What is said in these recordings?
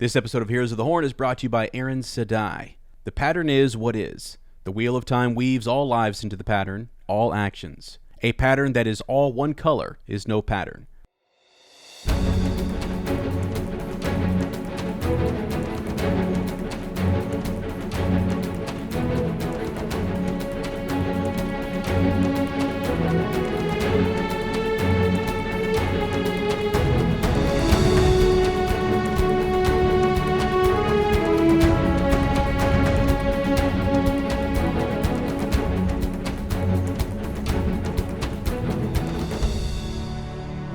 This episode of Heroes of the Horn is brought to you by Aaron Sadai. The pattern is what is. The wheel of time weaves all lives into the pattern, all actions. A pattern that is all one color is no pattern.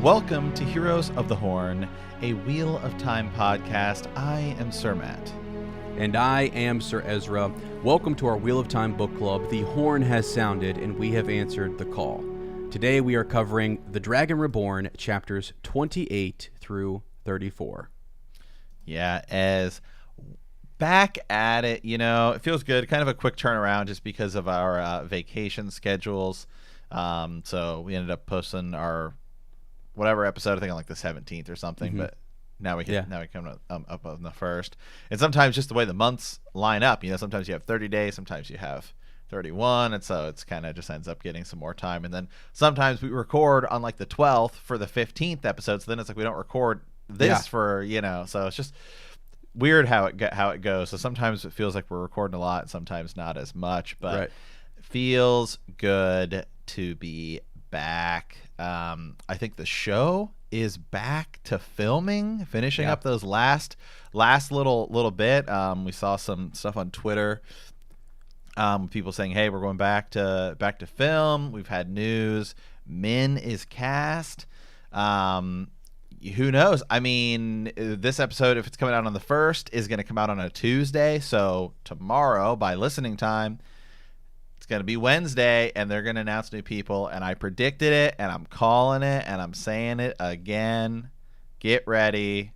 Welcome to Heroes of the Horn, a Wheel of Time podcast. I am Sir Matt. And I am Sir Ezra. Welcome to our Wheel of Time book club. The horn has sounded, and we have answered the call. Today we are covering The Dragon Reborn, chapters 28 through 34. Yeah, as back at it, it feels good. Kind of a quick turnaround just because of our vacation schedules. So we ended up posting our whatever episode, I think on like the 17th or something, but now we come up on the 1st. And sometimes just the way the months line up, sometimes you have 30 days, sometimes you have 31, and so it's kind of just ends up getting some more time. And then sometimes we record on like the 12th for the 15th episode, so then it's like we don't record this for, so it's just weird how it goes. So sometimes it feels like we're recording a lot, sometimes not as much, but it feels good to be back. I think the show is back to filming, finishing up those last little bit. We saw some stuff on Twitter, people saying, "Hey, we're going back to film." We've had news. Min is cast. Who knows? I mean, this episode, if it's coming out on the 1st, is going to come out on a Tuesday. So tomorrow, by listening time, it's going to be Wednesday, and they're going to announce new people, and I predicted it, and I'm calling it, and I'm saying it again. Get ready.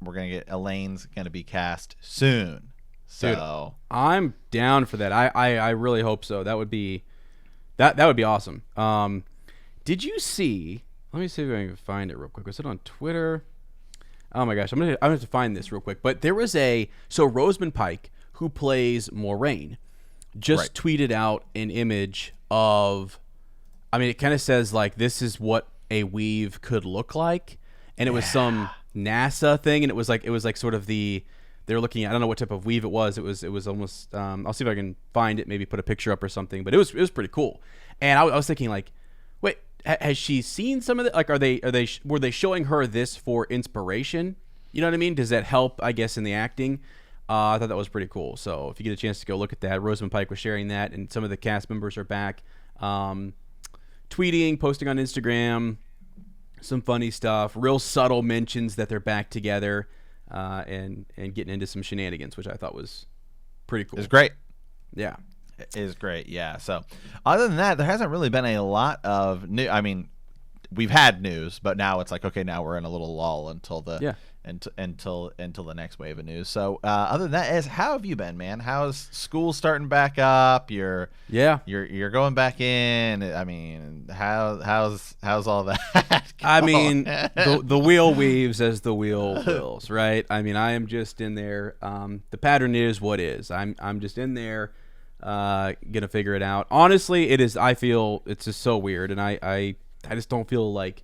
We're going to get Elaine's going to be cast soon. So dude, I'm down for that. I really hope so. That would be that would be awesome. Did you see? Let me see if I can find it real quick. Was it on Twitter? Oh my gosh, I'm gonna have to find this real quick. But there was Rosamund Pike, who plays Moiraine, just tweeted out an image of, it kind of says like, this is what a weave could look like, and it was some NASA thing, and it was like sort of they were looking at, I don't know what type of weave it was. It was almost I'll see if I can find it, maybe put a picture up or something, but it was pretty cool. And I was thinking like, wait, has she seen some of it? Like, were they showing her this for inspiration? You know what I mean? Does that help, I guess, in the acting? I thought that was pretty cool. So if you get a chance to go look at that, Rosamund Pike was sharing that, and some of the cast members are back, tweeting, posting on Instagram, some funny stuff, real subtle mentions that they're back together, and getting into some shenanigans, which I thought was pretty cool. It's great. Yeah. It is great, yeah. So other than that, there hasn't really been a lot of new. I mean, we've had news, but now it's like, okay, now we're in a little lull until the until the next wave of news. So other than that, how have you been, man? How's school starting back up? You're going back in. I mean, how's all that I mean, the wheel weaves as the wheel wills, right? I mean, I am just in there. The pattern is what is. I'm just in there, gonna figure it out. Honestly, it is. I feel it's just so weird, and I just don't feel like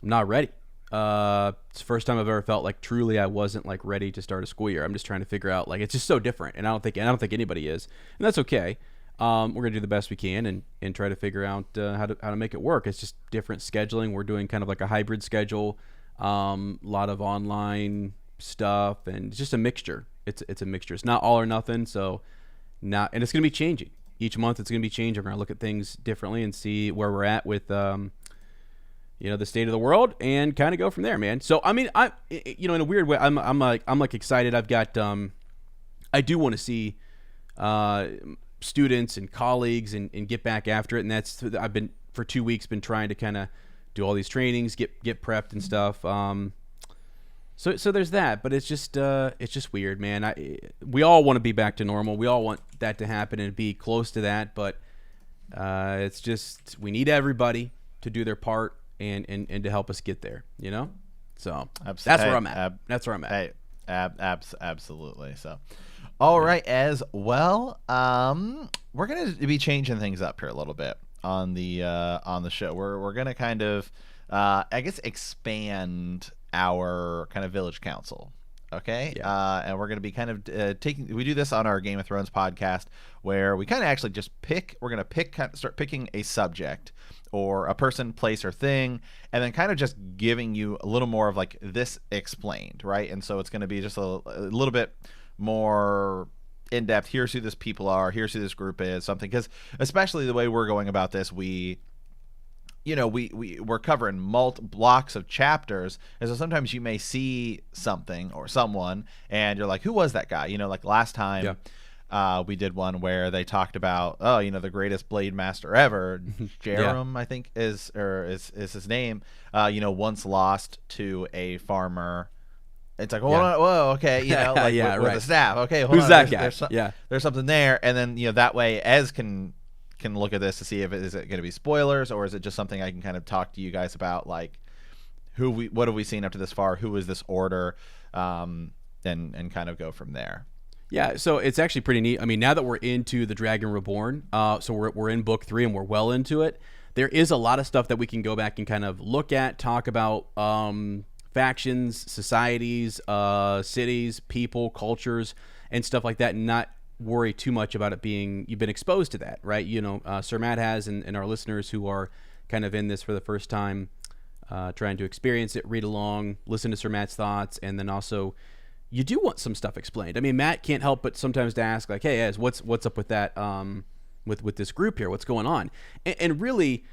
I'm not ready. It's the first time I've ever felt like truly I wasn't like ready to start a school year. I'm just trying to figure out, like, it's just so different, and I don't think anybody is, and that's okay. We're gonna do the best we can and try to figure out how to make it work. It's just different scheduling. We're doing kind of like a hybrid schedule, a lot of online stuff, and it's just a mixture. It's a mixture. It's not all or nothing. And it's gonna be changing each month. It's gonna be changing. We're gonna look at things differently and see where we're at with the state of the world, and kind of go from there, man. So I mean, in a weird way, I'm like excited. I've got I do want to see students and colleagues and get back after it, and I've been for 2 weeks been trying to kind of do all these trainings, get prepped and stuff. So there's that, but it's just weird, man. We all want to be back to normal. We all want that to happen and be close to that, but it's just we need everybody to do their part and to help us get there, So that's where I'm at. That's where I'm at. Hey, Absolutely. So, all right, as well. We're gonna be changing things up here a little bit on the show. We're gonna kind of, I guess, expand our kind of village council. Okay. Yeah. And we're gonna be kind of we do this on our Game of Thrones podcast where we kind of actually just start picking a subject or a person, place, or thing, and then kind of just giving you a little more of like this explained, right? And so it's going to be just a little bit more in depth. Here's who this people are. Here's who this group is. Something, because especially the way we're going about this, we're covering blocks of chapters, and so sometimes you may see something or someone, and you're like, who was that guy? Like last time. Yeah. We did one where they talked about, the greatest blade master ever, Jerem, I think is his name. Once lost to a farmer. It's like, whoa, okay, like with a staff. Okay, hold who's on, that guy? There's something there, and then that way Ez can look at this to see if is it going to be spoilers or is it just something I can kind of talk to you guys about, like what have we seen up to this far, who is this order, and kind of go from there. Yeah, so it's actually pretty neat. I mean, now that we're into the Dragon Reborn, so we're in book 3 and we're well into it, there is a lot of stuff that we can go back and kind of look at, talk about factions, societies, cities, people, cultures, and stuff like that, and not worry too much about it being, you've been exposed to that, right? Sir Matt has, and our listeners who are kind of in this for the first time, trying to experience it, read along, listen to Sir Matt's thoughts, and then also you do want some stuff explained. I mean, Matt can't help but sometimes to ask, like, hey, Ez, what's up with that, with this group here? What's going on? And really,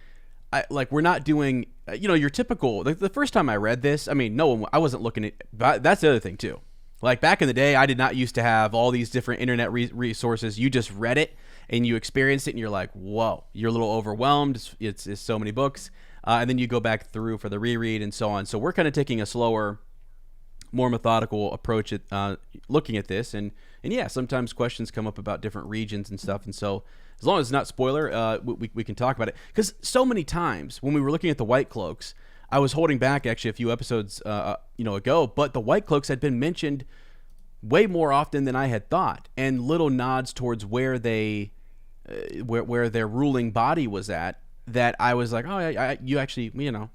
we're not doing, your typical, the first time I read this, I mean, I wasn't looking at, that's the other thing too. Like back in the day, I did not used to have all these different internet resources. You just read it and you experienced it and you're like, whoa, you're a little overwhelmed. It's so many books. And then you go back through for the reread and so on. So we're kind of taking a slower, more methodical approach at looking at this, and yeah, sometimes questions come up about different regions and stuff, and so as long as it's not spoiler, we can talk about it, because so many times when we were looking at the White Cloaks, I was holding back actually a few episodes ago, but the White Cloaks had been mentioned way more often than I had thought, and little nods towards where they where their ruling body was at, that I was like, oh, you actually,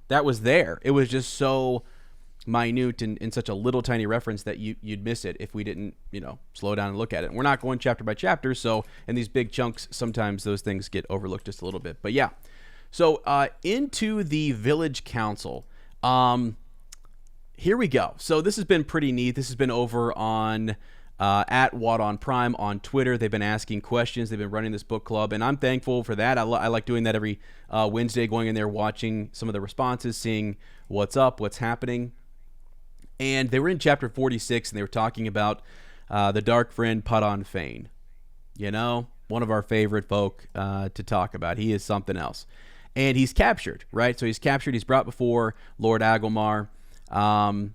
that was there. It was just so minute and in such a little tiny reference that you'd miss it if we didn't slow down and look at it. And we're not going chapter by chapter, so in these big chunks sometimes those things get overlooked just a little bit. But yeah, so into the village council, here we go. So this has been pretty neat. This has been over on at Watt on Prime on Twitter. They've been asking questions. They've been running this book club, and I'm thankful for that. I like doing that every Wednesday, going in there, watching some of the responses, seeing what's up, what's happening. And they were in chapter 46, and they were talking about the dark friend Padon Fane. One of our favorite folk to talk about. He is something else. And he's captured, right? So he's captured. He's brought before Lord Agilmar. And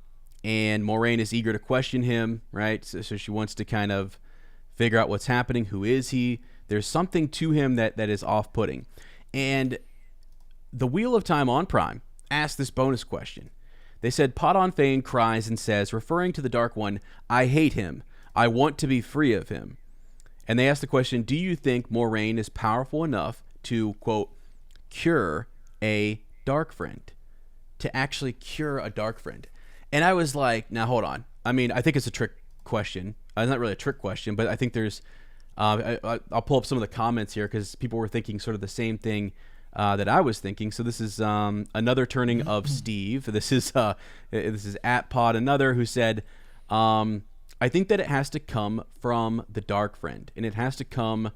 Moiraine is eager to question him, right? So she wants to kind of figure out what's happening. Who is he? There's something to him that is off-putting. And the Wheel of Time on Prime asked this bonus question. They said, Padon Fane cries and says, referring to the Dark One, I hate him. I want to be free of him. And they asked the question, do you think Moiraine is powerful enough to, quote, cure a dark friend? To actually cure a dark friend? And I was like, now hold on. I mean, I think it's a trick question. It's not really a trick question, but I think there's, I'll pull up some of the comments here because people were thinking sort of the same thing that I was thinking. So this is another turning of Steve. This is at Pod Another, who said, I think that it has to come from the dark friend, and it has to come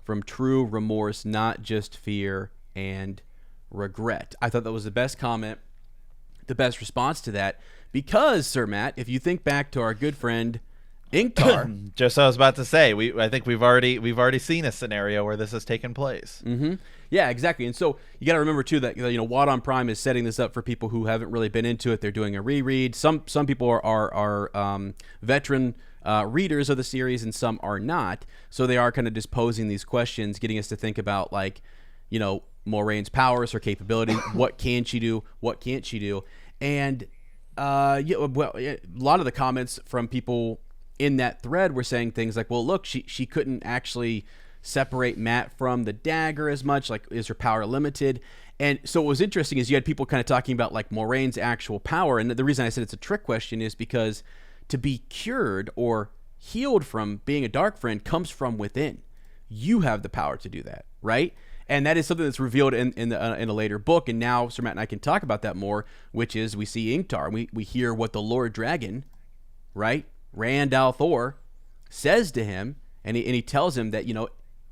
from true remorse, not just fear and regret. I thought that was the best comment, the best response to that, because, Sir Matt, if you think back to our good friend Inktar, just what I was about to say, I think we've already seen a scenario where this has taken place. Mm-hmm. Yeah, exactly. And so you got to remember too that Watt on Prime is setting this up for people who haven't really been into it. They're doing a reread. Some people are veteran readers of the series, and some are not. So they are kind of just posing these questions, getting us to think about Moraine's powers, her capability. What can she do? What can't she do? And Yeah, well, a lot of the comments from people in that thread were saying things like, well, look, she couldn't actually separate Matt from the dagger as much. Like, is her power limited? And so what was interesting is you had people kind of talking about like Moraine's actual power. And the reason I said it's a trick question is because to be cured or healed from being a dark friend comes from within. You have the power to do that, right? And that is something that's revealed in a later book. And now Sir Matt and I can talk about that more, which is we see Ingtar. We hear what the Lord Dragon, right, Rand al'Thor, says to him. And he tells him that,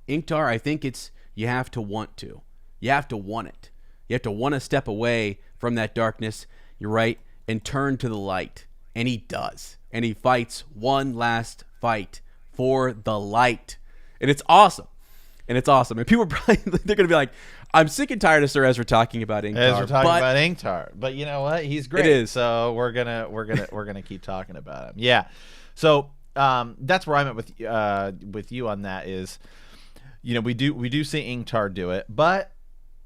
Ingtar, I think it's you have to want to. You have to want it. You have to want to step away from that darkness, you're right, and turn to the light. And he does. And he fights one last fight for the light. And it's awesome. And people are probably, they're going to be like, I'm sick and tired of Sir Ezra talking about Ingtar. Ezra talking about Ingtar. But you know what? He's great. It is. So we're gonna keep talking about him. Yeah. So that's where I'm at with you on that is, we do see Ingtar do it, but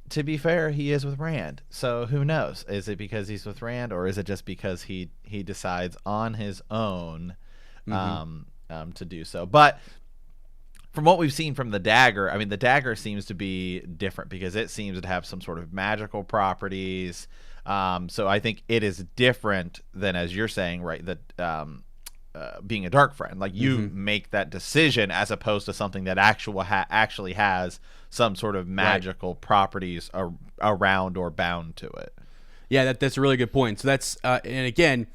to be fair, he is with Rand. So who knows? Is it because he's with Rand, or is it just because he decides on his own to do so? But from what we've seen from the dagger, I mean, the dagger seems to be different because it seems to have some sort of magical properties. So I think it is different than, as you're saying, right, that being a dark friend. Like, you make that decision as opposed to something that actually has some sort of magical properties around or bound to it. Yeah, that's a really good point. So that's, and again,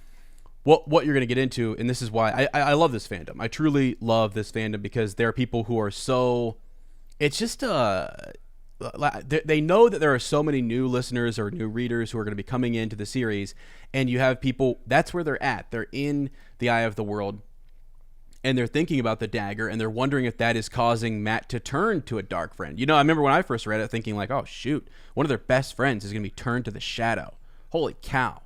what you're going to get into, and this is why I love this fandom. I truly love this fandom because there are people who are so, it's just, they know that there are so many new listeners or new readers who are going to be coming into the series, and you have people, that's where they're at. They're in the eye of the world, and they're thinking about the dagger, and they're wondering if that is causing Matt to turn to a dark friend. I remember when I first read it thinking like, oh shoot, one of their best friends is going to be turned to the shadow. Holy cow.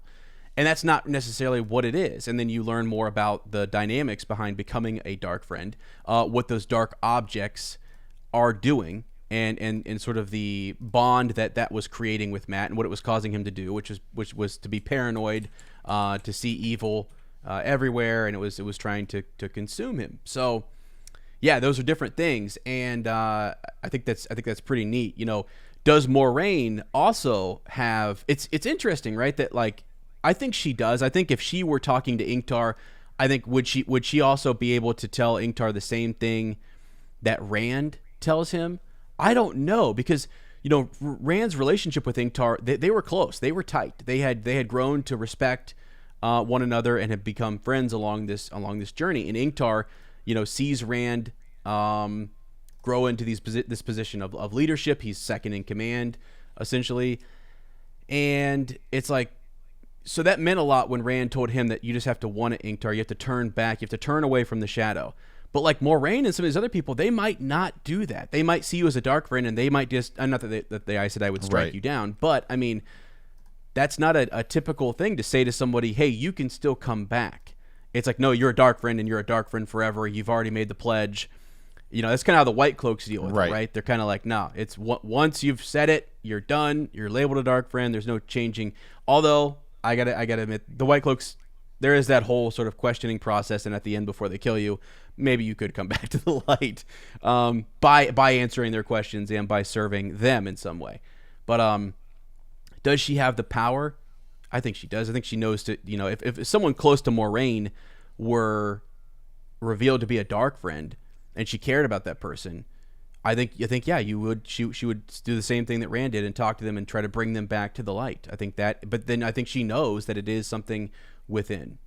And that's not necessarily what it is. And then you learn more about the dynamics behind becoming a dark friend, what those dark objects are doing, and sort of the bond that was creating with Matt and what it was causing him to do, which was to be paranoid, to see evil everywhere, and it was trying to consume him. So yeah, those are different things, and I think that's pretty neat. Does Moraine also have? It's interesting, right? That like. I think she does. I think if she were talking to Ingtar, I think would she also be able to tell Ingtar the same thing that Rand tells him? I don't know, because Rand's relationship with Ingtar, they were close. They were tight. They had grown to respect one another and have become friends along this journey. And Ingtar, sees Rand grow into this position of leadership. He's second in command, essentially. And it's like, so that meant a lot when Rand told him that you just have to want it, Ingtar. You have to turn back. You have to turn away from the shadow. But like Moraine and some of these other people, they might not do that. They might see you as a dark friend, and they might just, not that I said I would strike you down, but I mean, that's not a typical thing to say to somebody, hey, you can still come back. It's like, no, you're a dark friend, and you're a dark friend forever. You've already made the pledge. That's kind of how the White Cloaks deal with it, right? They're kind of like, no, it's once you've said it, you're done. You're labeled a dark friend. There's no changing. Although, I gotta admit, the White Cloaks, there is that whole sort of questioning process, and at the end, before they kill you, maybe you could come back to the light by answering their questions and by serving them in some way. But does she have the power? I think she does. I think she knows to, if someone close to Moraine were revealed to be a dark friend and she cared about that person, I think yeah, you would. She would do the same thing that Rand did and talk to them and try to bring them back to the light. I think that, but then I think she knows that it is something within.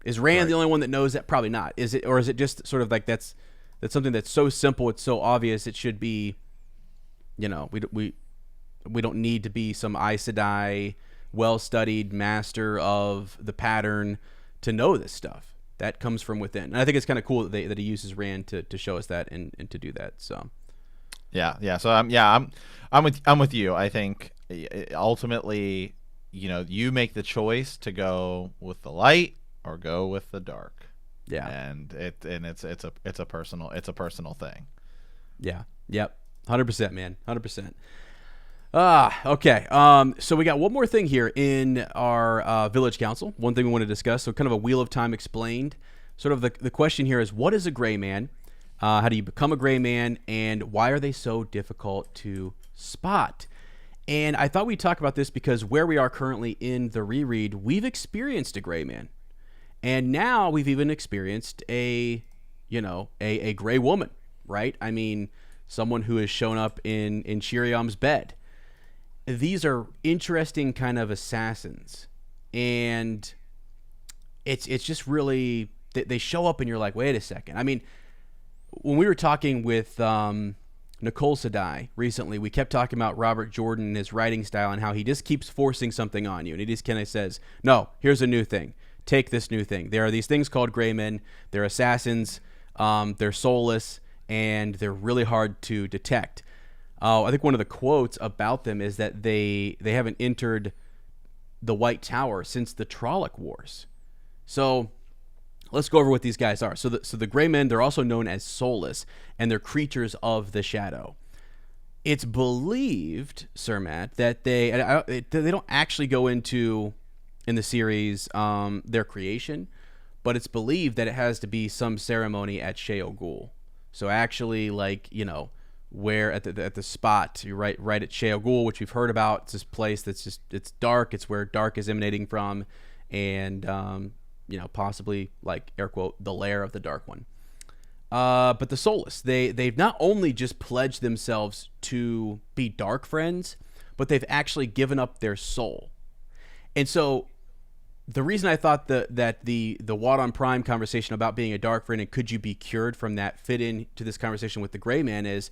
Is Rand the only one that knows that? Probably not. Is it, or is it just sort of like that's something that's so simple, it's so obvious, it should be, we don't need to be some Aes Sedai well-studied master of the pattern to know this stuff. That comes from within, and I think it's kind of cool that he uses Rand to show us that and to do that. So. Yeah. So I'm with you. I think ultimately, you make the choice to go with the light or go with the dark. Yeah. And it's a personal thing. Yeah. Yep. 100%, man. 100%. Okay. So we got one more thing here in our village council. One thing we want to discuss. So kind of a Wheel of Time explained. Sort of the question here is, what is a gray man? How do you become a gray man? And why are they so difficult to spot? And I thought we'd talk about this because where we are currently in the reread, we've experienced a gray man. And now we've even experienced a gray woman, right? I mean, someone who has shown up in Shiriam's bed. These are interesting kind of assassins, and it's just really, they show up and you're like, wait a second. I mean, when we were talking with Nicole Sadai recently, we kept talking about Robert Jordan and his writing style and how he just keeps forcing something on you, and he just kind of says, no, here's a new thing. Take this new thing. There are these things called gray men. They're assassins. They're soulless, and they're really hard to detect. I think one of the quotes about them is that they haven't entered the White Tower since the Trolloc Wars. So let's go over what these guys are. So the Gray Men, they're also known as soulless, and they're creatures of the shadow. It's believed, Sir Matt, that they don't actually go into, in the series, their creation, but it's believed that it has to be some ceremony at Sheol Ghul. So actually, like, where at the spot, you're right at Sheol Ghul, which we've heard about. It's this place that's just, it's dark. It's where dark is emanating from, and possibly, like, air quote, the lair of the Dark One. But the soulless, they've not only just pledged themselves to be dark friends, but they've actually given up their soul. And so the reason I thought that the Wadon Prime conversation about being a dark friend and could you be cured from that fit into this conversation with the Gray Man is,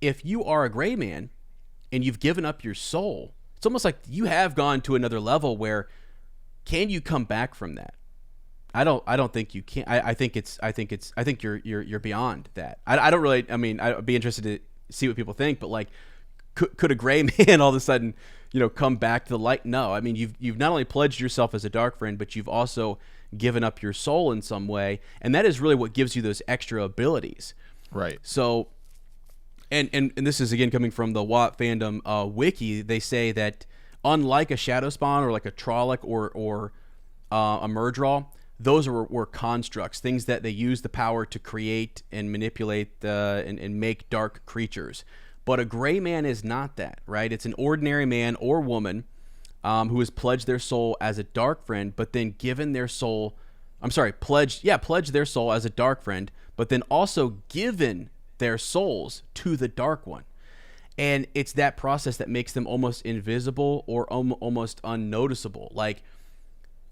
if you are a Gray Man and you've given up your soul, it's almost like you have gone to another level where, can you come back from that? I don't think you can. I think you're beyond that. I don't really. I mean, I'd be interested to see what people think, but like, could a Gray Man all of a sudden, come back to the light? No. I mean, you've not only pledged yourself as a dark friend, but you've also given up your soul in some way, and that is really what gives you those extra abilities. Right. So, and this is again coming from the Watt fandom wiki. They say that unlike a Shadow Spawn or like a Trolloc or a Murdral, those were constructs, things that they use the power to create and manipulate and make dark creatures. But a Gray Man is not that, right? It's an ordinary man or woman who has pledged their soul as a dark friend, but then given their soul, pledged their soul as a dark friend, but then also given their souls to the Dark One. And it's that process that makes them almost invisible or almost unnoticeable. Like,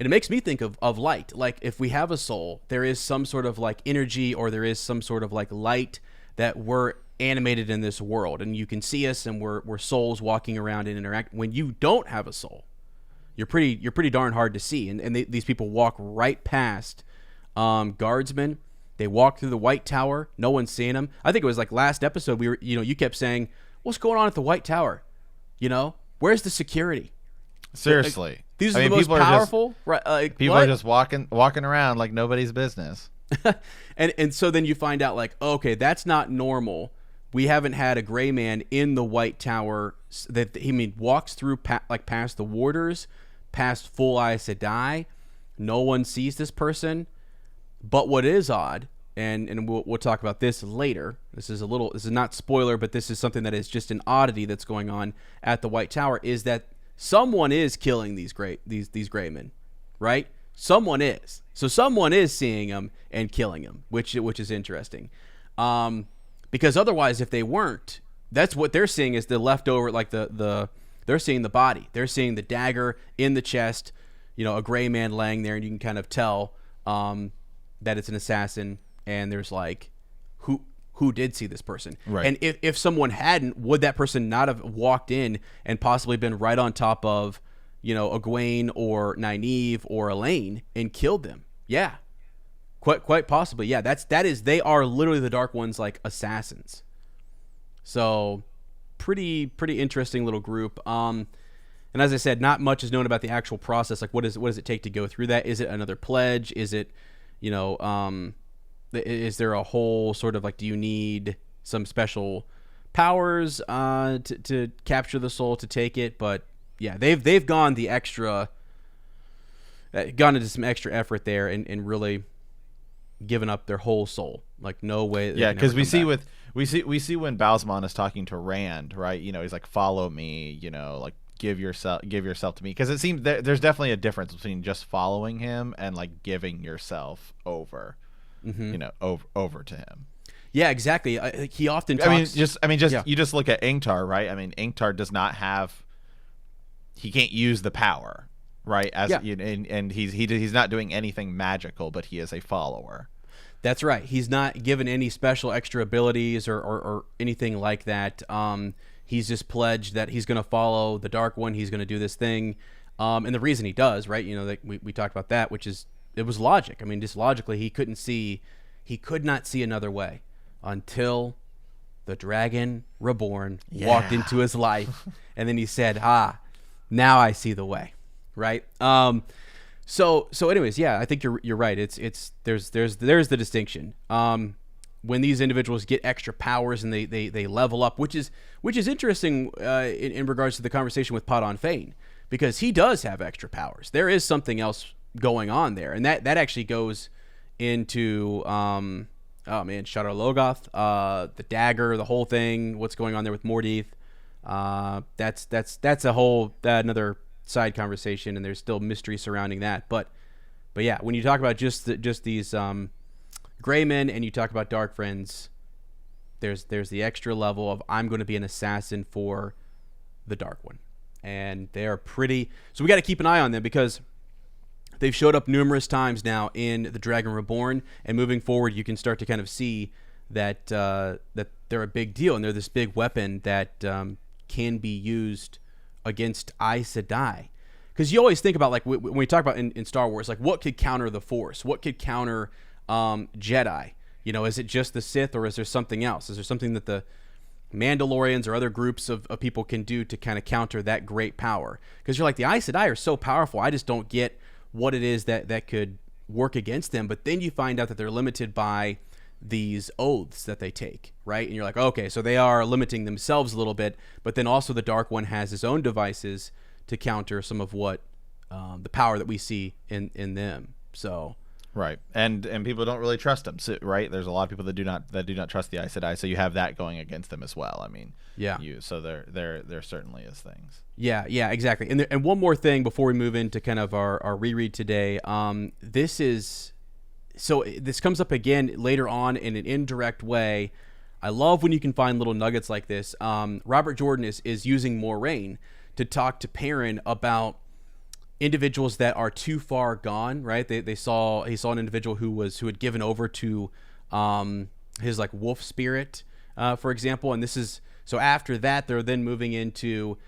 and it makes me think of light. Like, if we have a soul, there is some sort of like energy, or there is some sort of like light that we're animated in this world, and you can see us, and we're souls walking around and interact. When you don't have a soul, you're pretty darn hard to see, and these people walk right past guardsmen. They walk through the White Tower. No one's seeing them. I think it was like last episode we were, you kept saying, "What's going on at the White Tower? Where's the security?" Seriously, like, these are the most powerful. People are just walking around like nobody's business. and so then you find out, like, okay, that's not normal. We haven't had a Gray Man in the White Tower that walks through past the warders, past Full Aes Sedai. No one sees this person. But what is odd, and we'll talk about this later. This is not spoiler, but this is something that is just an oddity that's going on at the White Tower, is that someone is killing these Gray Men, right? Someone is. So someone is seeing them and killing them, which is interesting. Because otherwise, if they weren't, that's what they're seeing is the leftover, like they're seeing the body. They're seeing the dagger in the chest, a Gray Man laying there, and you can kind of tell that it's an assassin, and there's like, who did see this person? Right. And if someone hadn't, would that person not have walked in and possibly been right on top of, Egwene or Nynaeve or Elaine and killed them? Yeah. Quite possibly. Yeah, they are literally the Dark One's like assassins. So pretty interesting little group. And as I said, not much is known about the actual process. Like, what does it take to go through that? Is it another pledge? Is it, is there a whole sort of like, do you need some special powers to capture the soul, to take it. But yeah, they've gone the extra, gone into some extra effort there, and really given up their whole soul. Like, no way. Yeah, because we see when Bowsman is talking to Rand, right? You know, he's like, "Follow me," you know, like give yourself to me, because it seems there's definitely a difference between just following him and like giving yourself over, you know, over to him. Yeah, exactly. He often talks. You just look at Ingtar, right? I mean, Ingtar does not have. He can't use the power, right? And he's not doing anything magical, but he is a follower. That's right. He's not given any special extra abilities or anything like that. He's just pledged that he's going to follow the Dark One. He's going to do this thing. And the reason he does, right? You know, like we talked about that, which is, it was logic. I mean, just logically, he could not see another way until the dragon Reborn walked into his life. And then he said, now I see the way. Right. So anyways, yeah, I think you're right. There's the distinction. When these individuals get extra powers and they level up, which is interesting in regards to the conversation with Padon Fane, because he does have extra powers. There is something else going on there, and that actually goes into Shadar Logoth, the dagger, the whole thing, what's going on there with Mordeith. That's a whole another side conversation, and there's still mystery surrounding that. But yeah, when you talk about just these gray men, and you talk about dark friends, there's the extra level of, I'm going to be an assassin for the Dark One, and they are pretty. So we got to keep an eye on them, because they've showed up numerous times now in the Dragon Reborn, and moving forward, you can start to kind of see that that they're a big deal, and they're this big weapon that can be used against Aes Sedai. Because you always think about, like, when we talk about in Star Wars, like, what could counter the Force? What could counter Jedi? You know, is it just the Sith, or is there something else? Is there something that the Mandalorians or other groups of people can do to kind of counter that great power? Because you're like, the Aes Sedai are so powerful, I just don't get what it is that could work against them. But then you find out that they're limited by these oaths that they take, right? And you're like, okay, so they are limiting themselves a little bit, but then also the Dark One has his own devices to counter some of what the power that we see in them. So right, and people don't really trust them, so, right? There's a lot of people that do not trust the Aes Sedai, so you have that going against them as well. I mean, yeah, so there certainly is things. Yeah, exactly. And one more thing before we move into kind of our reread today. This comes up again later on in an indirect way. I love when you can find little nuggets like this. Robert Jordan is using Moiraine to talk to Perrin about individuals that are too far gone, right? He saw an individual who had given over to his like wolf spirit, for example. And this is, so after that, they're then moving into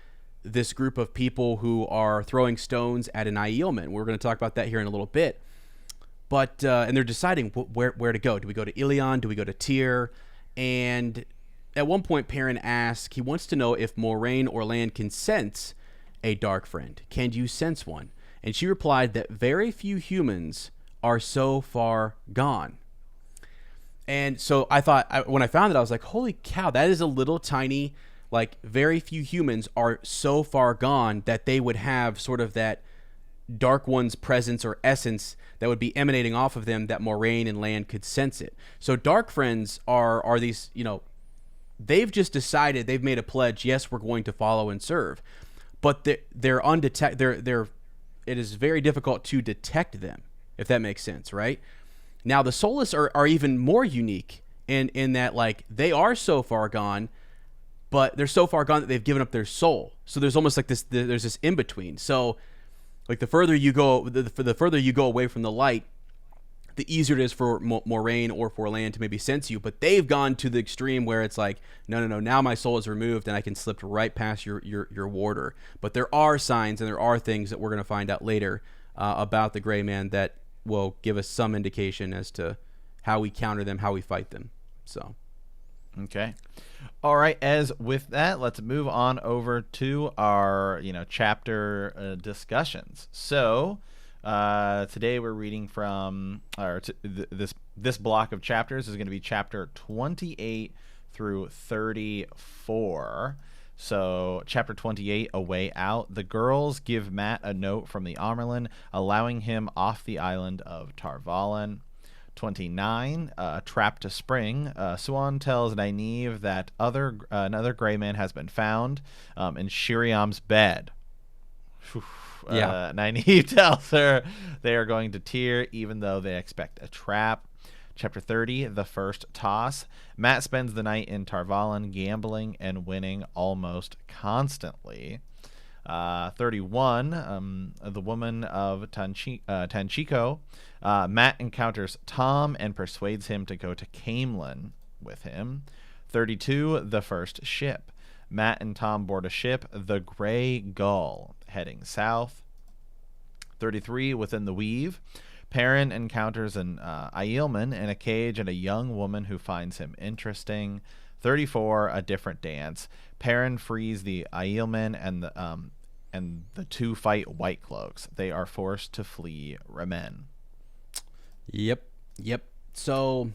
this group of people who are throwing stones at an Aielman. We're going to talk about that here in a little bit. But and they're deciding where to go. Do we go to Ilion? Do we go to Tyr? And at one point, Perrin asks, he wants to know if Moiraine or Lan can sense a dark friend. Can you sense one? And she replied that very few humans are so far gone. And so I thought, when I found it, I was like, holy cow, that is a little tiny, like, very few humans are so far gone that they would have sort of that Dark One's presence or essence that would be emanating off of them, that Moiraine and Lan could sense it. So dark friends are these, you know, they've just decided, they've made a pledge, yes, we're going to follow and serve. But they're undetected. It is very difficult to detect them, if that makes sense, right? Now the Soulless are even more unique in that, like, they are so far gone, but they're so far gone that they've given up their soul. So there's almost like there's this in between. So like the further you go away from the light, the easier it is for Moiraine or for Lan to maybe sense you. But they've gone to the extreme where it's like, no, now my soul is removed and I can slip right past your warder. But there are signs and there are things that we're going to find out later about the Gray Man that will give us some indication as to how we counter them, how we fight them. So, okay. All right, as with that, let's move on over to our, chapter discussions. So, today we're reading from this block of chapters is going to be chapter 28 through 34. So, chapter 28, A Way Out. The girls give Matt a note from the Amerlin, allowing him off the island of Tar Valon. 29, Trap to Spring. Swan tells Nynaeve that another gray man has been found in Shiriam's bed. Nynaeve tells her they are going to tear, even though they expect a trap. Chapter 30, The First Toss. Matt spends the night in Tar Valon, gambling and winning almost constantly. 31, The Woman of Tanchico. Matt encounters Tom and persuades him to go to Camelin with him. 32, The First Ship. Matt and Tom board a ship, the Grey Gull, heading south. 33, Within the Weave. Perrin encounters an Aielman in a cage and a young woman who finds him interesting. 34, A Different Dance. Perrin frees the Aielman and the two fight White Cloaks. They are forced to flee Remen. Yep. So,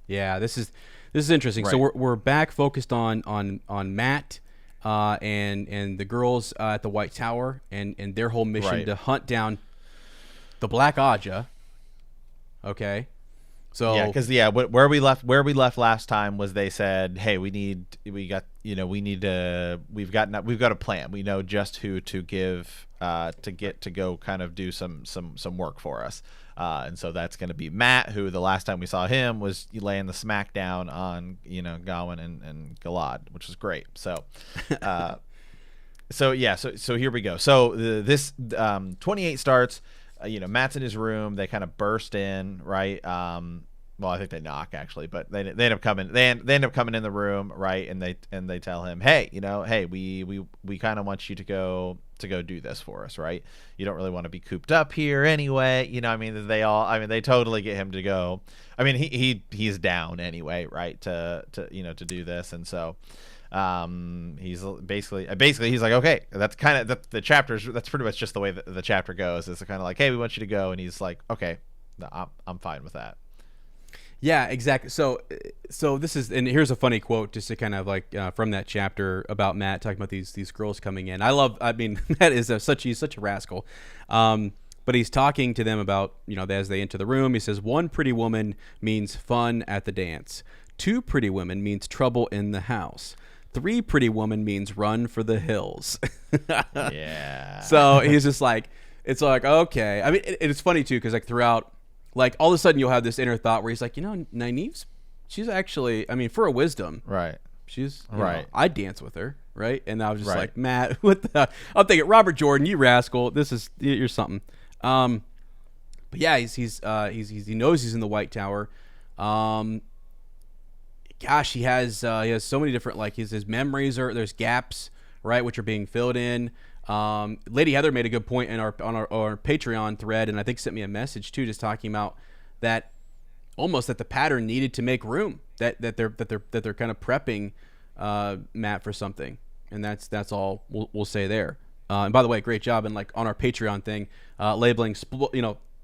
yeah, this is interesting. Right. So we're back focused on Matt and the girls at the White Tower and their whole mission to hunt down the Black Aja. Okay. So yeah, because where we left last time was they said, hey, we've got a plan. We know just who to give to go kind of do some work for us. And so that's going to be Matt, who the last time we saw him was laying the smack down on Gawain and Galad, which was great. So so here we go. So this 28 starts. Matt's in his room. They kind of burst in, right? Well, I think they knock actually, but they end up coming. They end up coming in the room, right? And they tell him, hey, we kind of want you to go do this for us, right? You don't really want to be cooped up here anyway. They totally get him to go. I mean, he's down anyway, right? To do this, and so he's basically he's like, okay, that's kind of the chapters. That's pretty much just the way that the chapter goes. It's kind of like, hey, we want you to go, and he's like, okay, no, I'm fine with that. Yeah, exactly. So this is, and here's a funny quote just to kind of like from that chapter about Matt talking about these girls coming in. Matt is such a rascal. But he's talking to them about, as they enter the room, he says, 1 pretty woman means fun at the dance. 2 pretty women means trouble in the house. 3 pretty woman means run for the hills. Yeah. So he's just like, it's like, okay. I mean, it's funny too, because like throughout, like all of a sudden you'll have this inner thought where he's like, Nynaeve's, she's actually, for a wisdom, right? She's right. I'd dance with her, right? And I was just like, Matt, what the? I'm thinking, Robert Jordan, you rascal, you're something. But yeah, he knows he's in the White Tower. Gosh, he has so many different, like his memories there's gaps, right, which are being filled in. Lady Heather made a good point on our Patreon thread, and I think sent me a message too, just talking about that the pattern needed to make room, that they're kind of prepping Matt for something, and that's all we'll say there. And by the way, great job, and like on our Patreon thing, labeling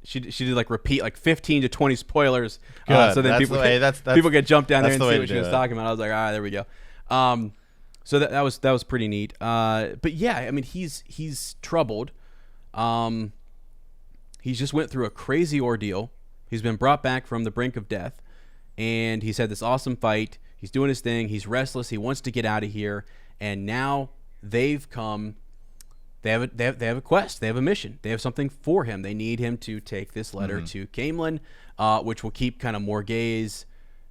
she did like repeat like 15 to 20 spoilers, so then people get jumped down there and see what she was talking about. I was like, all right, there we go. So that was pretty neat. But yeah, he's troubled. He's just went through a crazy ordeal. He's been brought back from the brink of death, and he's had this awesome fight. He's doing his thing. He's restless. He wants to get out of here. And now they've come. They have a quest. They have a mission. They have something for him. They need him to take this letter to Camelin, which will keep kind of Morgase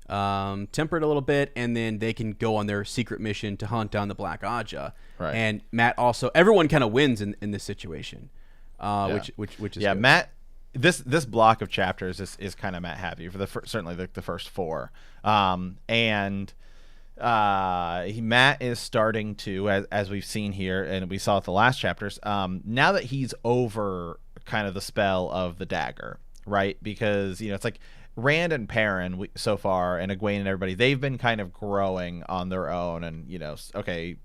tempered a little bit, and then they can go on their secret mission to hunt down the Black Aja. Right. And Matt also, everyone kind of wins in this situation, which is good. Matt. This block of chapters is kind of Matt happy for certainly the first 4, and Matt is starting to, as we've seen here and we saw at the last chapters, now that he's over kind of the spell of the dagger, right? Because it's like Rand and Perrin so far, and Egwene and everybody, they've been kind of growing on their own, and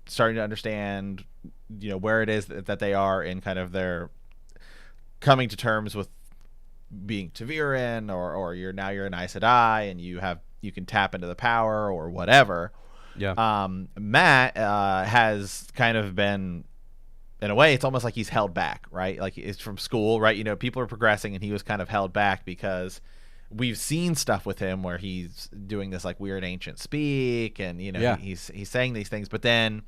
starting to understand where it is that they are in kind of their coming to terms with being Taviran, or you're an Aes Sedai, and you have you can tap into the power or whatever. Yeah. Matt has kind of been, in a way, it's almost like he's held back, right? Like it's from school, right? You know, people are progressing, and he was kind of held back because we've seen stuff with him where he's doing this like weird ancient speak, and you know, Yeah. he's saying these things, but then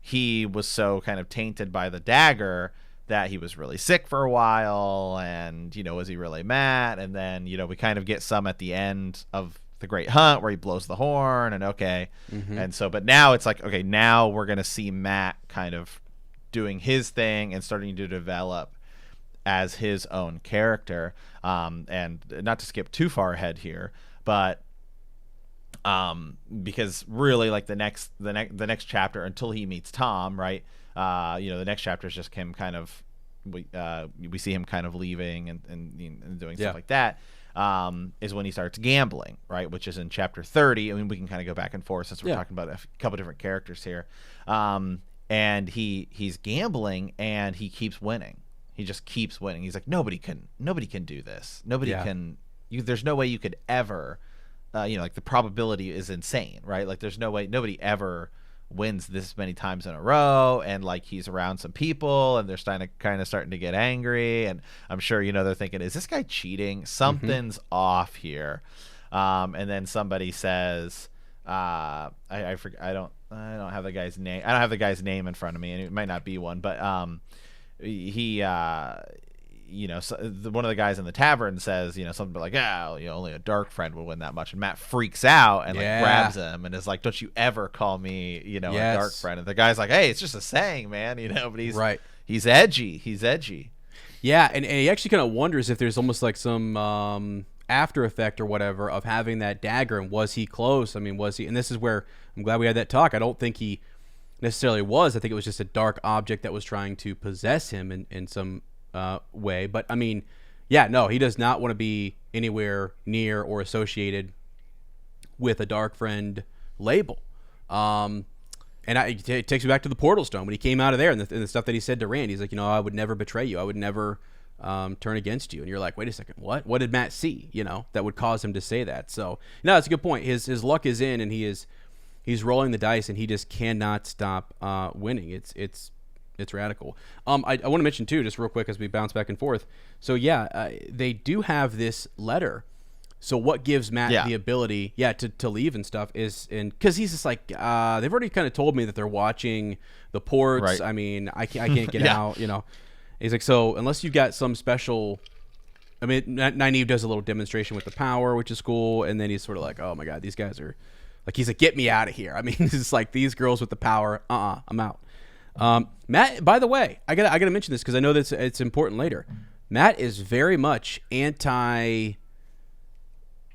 he was so kind of tainted by the dagger that he was really sick for a while, and you know, was he really mad? And then, you know, we kind of get some at the end of the Great Hunt where he blows the horn, and and so, but now it's like, okay, now we're gonna see Matt kind of doing his thing and starting to develop as his own character. And not to skip too far ahead here, but because really, like the next chapter until he meets Tom, right? You know, the next chapter is just him kind of, we see him kind of leaving and doing stuff like that. Is when he starts gambling, right? Which is in chapter 30. I mean, we can kind of go back and forth since we're talking about a couple different characters here. And he's gambling, and he keeps winning. He just keeps winning. He's like, nobody can do this. Nobody can. There's no way you could ever. You know, like the probability is insane, right? Like there's no way nobody ever wins this many times in a row. And like he's around some people, and they're starting to get angry. And I'm sure, you know, they're thinking, is this guy cheating? Something's off here. And then somebody says, I don't have the guy's name. I don't have the guy's name in front of me, and it might not be one, but he you know, so one of the guys in the tavern says, you know, something like, you know, only a dark friend would win that much. And Matt freaks out and like grabs him and is like, don't you ever call me, you know, a dark friend. And the guy's like, hey, it's just a saying, man, you know, but he's edgy. Yeah. And he actually kind of wonders if there's almost like some after effect or whatever of having that dagger. And was he close? I mean, was he? And this is where I'm glad we had that talk. I don't think he necessarily was. I think it was just a dark object that was trying to possess him in some way. But I mean, he does not want to be anywhere near or associated with a dark friend label. And it takes me back to the Portal Stone when he came out of there, and the stuff that he said to Rand. He's like, you know, I would never betray you. I would never turn against you. And you're like, wait a second, what did Matt see, you know, that would cause him to say that? So that's a good point. His luck is in, and he's rolling the dice, and he just cannot stop winning. It's radical. I want to mention too, just real quick as we bounce back and forth. So they do have this letter. So what gives Matt the ability, to leave and stuff is, because he's just like, they've already kind of told me that they're watching the ports. Right. I mean, I can't get out. You know, he's like, so unless you've got some special. I mean, Nynaeve does a little demonstration with the power, which is cool, and then he's sort of like, oh my god, these guys are, like, he's like, get me out of here. I mean, it's like these girls with the power. I'm out. Matt, by the way, I gotta mention this because I know that it's important later. Matt is very much anti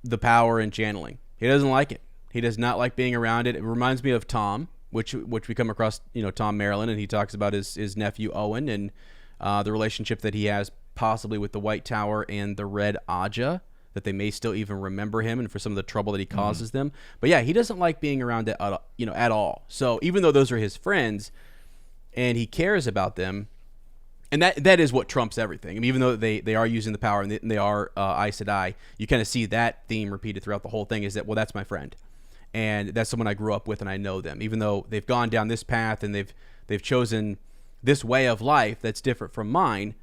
the power and channeling. He doesn't like it. He does not like being around it. It reminds me of Tom, which we come across, you know, Tom Maryland, and he talks about his nephew Owen and the relationship that he has possibly with the White Tower and the Red Aja, that they may still even remember him and for some of the trouble that he causes them. But he doesn't like being around it, you know, at all. So even though those are his friends, and he cares about them, and that is what trumps everything. I mean, even though they are using the power and they are Aes Sedai, you kind of see that theme repeated throughout the whole thing, is that, well, that's my friend. And that's someone I grew up with, and I know them. Even though they've gone down this path and they've chosen this way of life that's different from mine,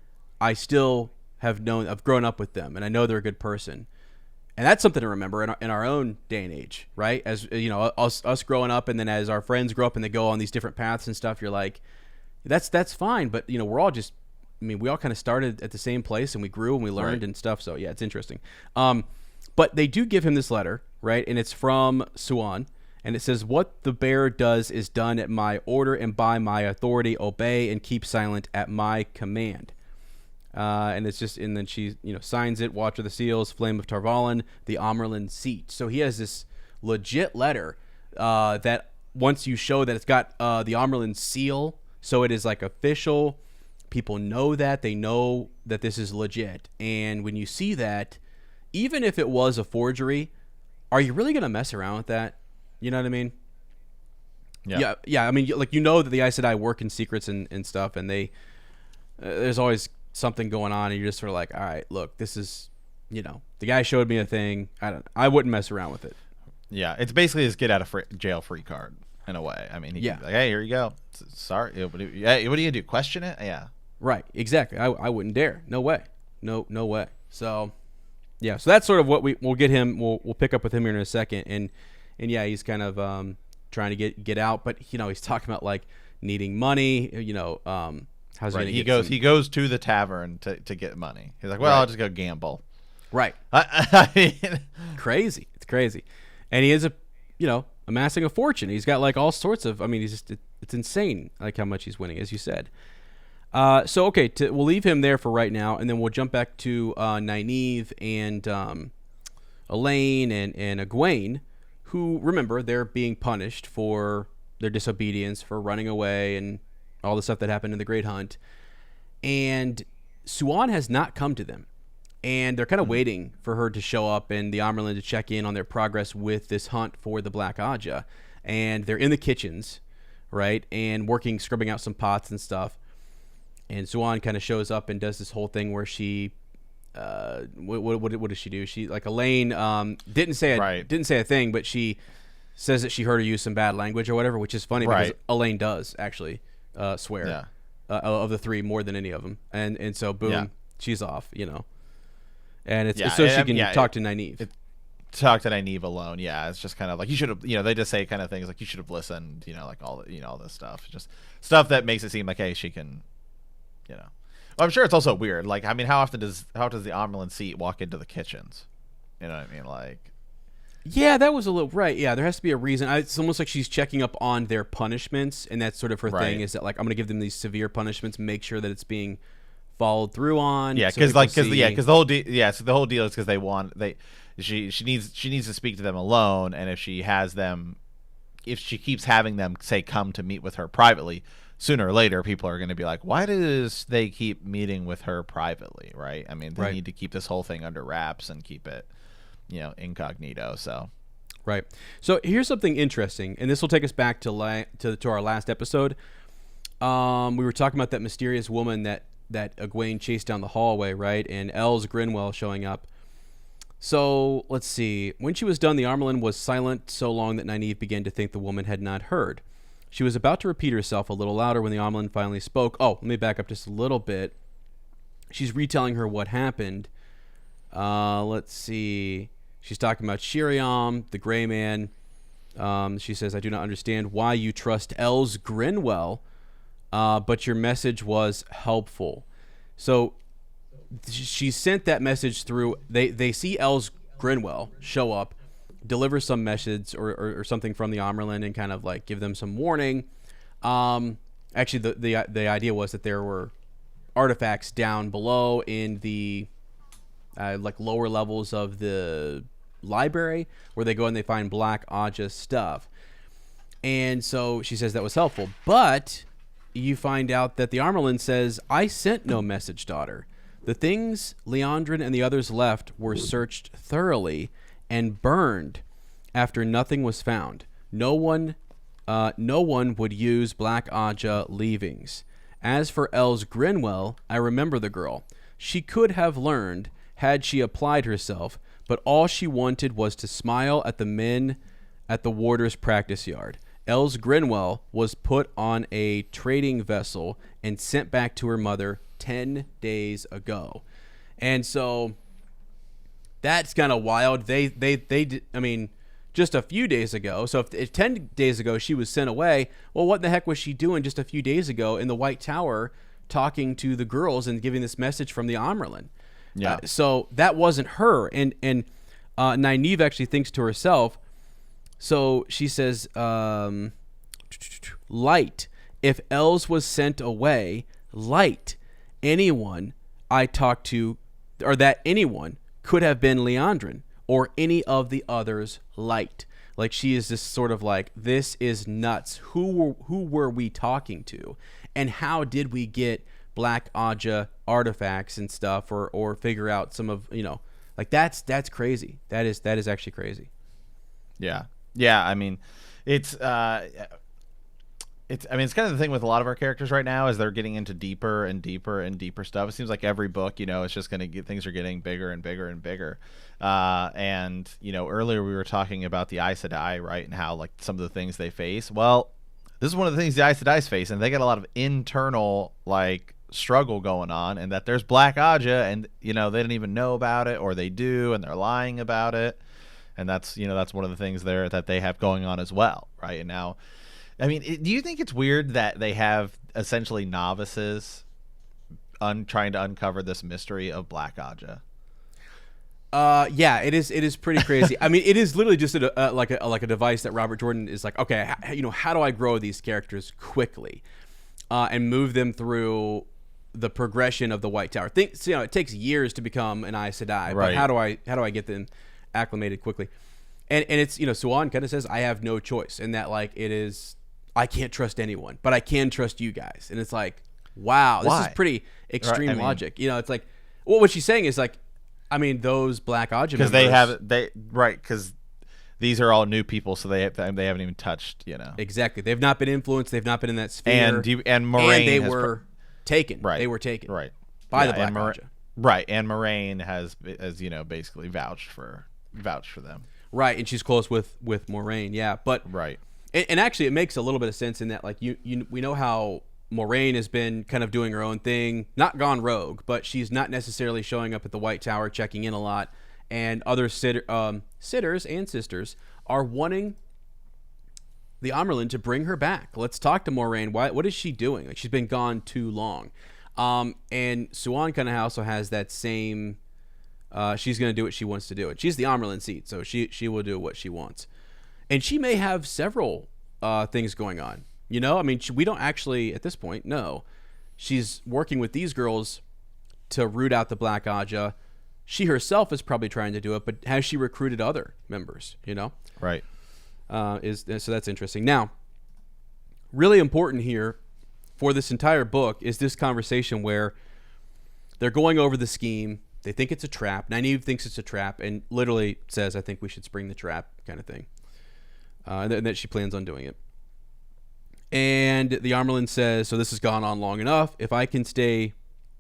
I still I've grown up with them, and I know they're a good person. And that's something to remember in our own day and age, right? As you know, us growing up, and then as our friends grow up and they go on these different paths and stuff, you're like, that's fine, but you know, we're all just, I mean, we all kind of started at the same place, and we grew and we learned and stuff. So it's interesting. But they do give him this letter, right? And it's from Suan, and it says, "What the bearer does is done at my order and by my authority. Obey and keep silent at my command." And it's just, and then she, you know, signs it. Watcher of the Seals, Flame of Tar Valon, the Amerlin seat. So he has this legit letter that once you show that it's got the Amerlin seal, so it is like official. People know that. They know that this is legit. And when you see that, even if it was a forgery, are you really going to mess around with that? You know what I mean? Yeah. I mean, like, you know that the Aes Sedai work in secrets and stuff, and they there's always something going on, and you're just sort of like, all right, look, this is, you know, the guy showed me a thing. I wouldn't mess around with it. Yeah, it's basically his get out of jail free card in a way. I mean, he can be like, hey, here you go. Sorry, what are you gonna do? Question it? Yeah. Right. Exactly. I wouldn't dare. No way. No way. So, yeah. So that's sort of what we'll get him. We'll pick up with him here in a second. And yeah, he's kind of trying to get out, but he's talking about like needing money. How's right. he goes to the tavern to get money. He's like, well, I'll just go gamble. Right. I mean, crazy. It's crazy. And he is amassing a fortune. He's got like all sorts of. I mean, it's insane like how much he's winning, as you said. So okay, we'll leave him there for right now, and then we'll jump back to Nynaeve and Elaine and Egwene, who, remember, they're being punished for their disobedience, for running away, and all the stuff that happened in the Great Hunt. And Siuan has not come to them, and they're kind of waiting for her to show up and the Amyrlin to check in on their progress with this hunt for the Black Aja. And they're in the kitchens, right, and scrubbing out some pots and stuff. And Siuan kind of shows up and does this whole thing where she, what does she do? She, like, Elaine didn't say a thing, but she says that she heard her use some bad language or whatever, which is funny because Elaine does actually swear of the three more than any of them, and so boom, she's off, and it's so she can talk to Nynaeve. Talk to Nynaeve alone. Yeah, it's just kind of like you should have. They just say kind of things like you should have listened. Like all all this stuff, just stuff that makes it seem like, hey, she can. Well, I'm sure it's also weird. Like, I mean, how does the Amyrlin seat walk into the kitchens? You know what I mean? Like, yeah, that was a little right. Yeah, there has to be a reason. It's almost like she's checking up on their punishments, and that's sort of her thing. Is that like, I'm going to give them these severe punishments, make sure that it's being followed through on. Yeah, because the whole so the whole deal is because she needs to speak to them alone, and if she keeps having them say come to meet with her privately, sooner or later, people are going to be like, why does they keep meeting with her privately, right? I mean, they need to keep this whole thing under wraps and keep it, incognito. So, right. So here's something interesting, and this will take us back to our last episode. We were talking about that mysterious woman that Egwene chased down the hallway, right? And Els Grinwell showing up. So let's see. When she was done, the Amyrlin was silent so long that Nynaeve began to think the woman had not heard. She was about to repeat herself a little louder when the Amyrlin finally spoke. Oh, let me back up just a little bit. She's retelling her what happened. Let's see. She's talking about Shiriam, the Gray Man. She says, I do not understand why you trust Els Grinwell, but your message was helpful. So she sent that message through. They see Els Grinwell show up, deliver some message or something from the Amyrlin and kind of like give them some warning. Actually, the idea was that there were artifacts down below in the like lower levels of the library where they go and they find Black Aja stuff. And so she says that was helpful. But you find out that the Amyrlin says, I sent no message, daughter. The things Liandrin and the others left were searched thoroughly and burned after nothing was found. No one would use Black Aja leavings. As for Els Grinwell, I remember the girl. She could have learned had she applied herself, but all she wanted was to smile at the men at the warder's practice yard. Els Grinwell was put on a trading vessel and sent back to her mother 10 days ago. And so that's kind of wild. They I mean, just a few days ago. So if 10 days ago she was sent away, well, what the heck was she doing just a few days ago in the White Tower talking to the girls and giving this message from the Amyrlin? Yeah. So that wasn't her. And Nynaeve actually thinks to herself, so she says, light. If Els was sent away, light. Anyone I talked to, or that anyone could have been Liandrin or any of the others light. Like, she is just sort of like, this is nuts. Who were we talking to? And how did we get Black Aja artifacts and stuff or figure out some of, like that's crazy. That is actually crazy. Yeah. Yeah, I mean, it's it's kind of the thing with a lot of our characters right now is they're getting into deeper and deeper and deeper stuff. It seems like every book, it's just going to get, things are getting bigger and bigger and bigger. And earlier we were talking about the Aes Sedai, right, and how like some of the things they face. Well, this is one of the things the Aes Sedai face, and they got a lot of internal like struggle going on, and that there's Black Aja, and they didn't even know about it, or they do, and they're lying about it, and that's that's one of the things there that they have going on as well, right? And now, I mean, do you think it's weird that they have essentially novices trying to uncover this mystery of Black Aja? Yeah, it is pretty crazy. I mean, it is literally just like a device that Robert Jordan is like, okay, how do I grow these characters quickly, and move them through the progression of the White Tower? It takes years to become an Aes Sedai, right. But how do I get them acclimated quickly? And it's Siuan kind of says, I have no choice, and that like it is, I can't trust anyone, but I can trust you guys, and it's like, wow, this is pretty extreme logic. It's like, well, what she's saying is like, I mean, those Black Aja members, because these are all new people, so they haven't even touched, exactly. They've not been influenced. They've not been in that sphere. And Moraine, they were taken. Right. They were taken. Right. By the Black Aja. Right. And Moraine has basically vouched for them. Right. And she's close with Moraine. Yeah. But right. And actually, it makes a little bit of sense in that, like we know how Moraine has been kind of doing her own thing, not gone rogue, but she's not necessarily showing up at the White Tower, checking in a lot, and other sitters and sisters are wanting the Amyrlin to bring her back. Let's talk to Moraine. What is she doing? Like, she's been gone too long. And Siuan kind of also has that same. She's going to do what she wants to do. And she's the Amyrlin seat, so she will do what she wants. And she may have several things going on. I mean, we don't actually, at this point, know. She's working with these girls to root out the Black Aja. She herself is probably trying to do it, but has she recruited other members, Right. So that's interesting. Now, really important here for this entire book is this conversation where they're going over the scheme. They think it's a trap. Nynaeve thinks it's a trap and literally says, I think we should spring the trap, kind of thing. And that she plans on doing it. And the Amyrlin says, so this has gone on long enough. If I stay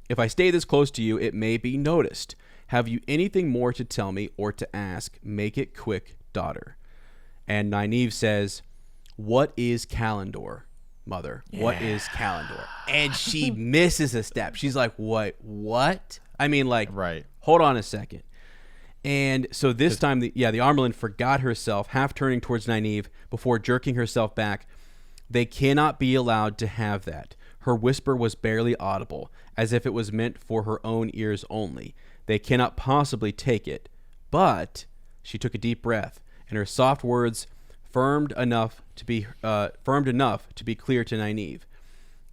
this close to you, it may be noticed. Have you anything more to tell me or to ask? Make it quick, daughter. And Nynaeve says, what is Kalendor, mother? Yeah. What is Kalendor? And she misses a step. She's like, what? I mean, like, right. Hold on a second. And so this time, the Amyrlin forgot herself, half turning towards Nynaeve before jerking herself back. They cannot be allowed to have that. Her whisper was barely audible, as if it was meant for her own ears only. They cannot possibly take it. But she took a deep breath, and her soft words firmed enough to be clear to Nynaeve,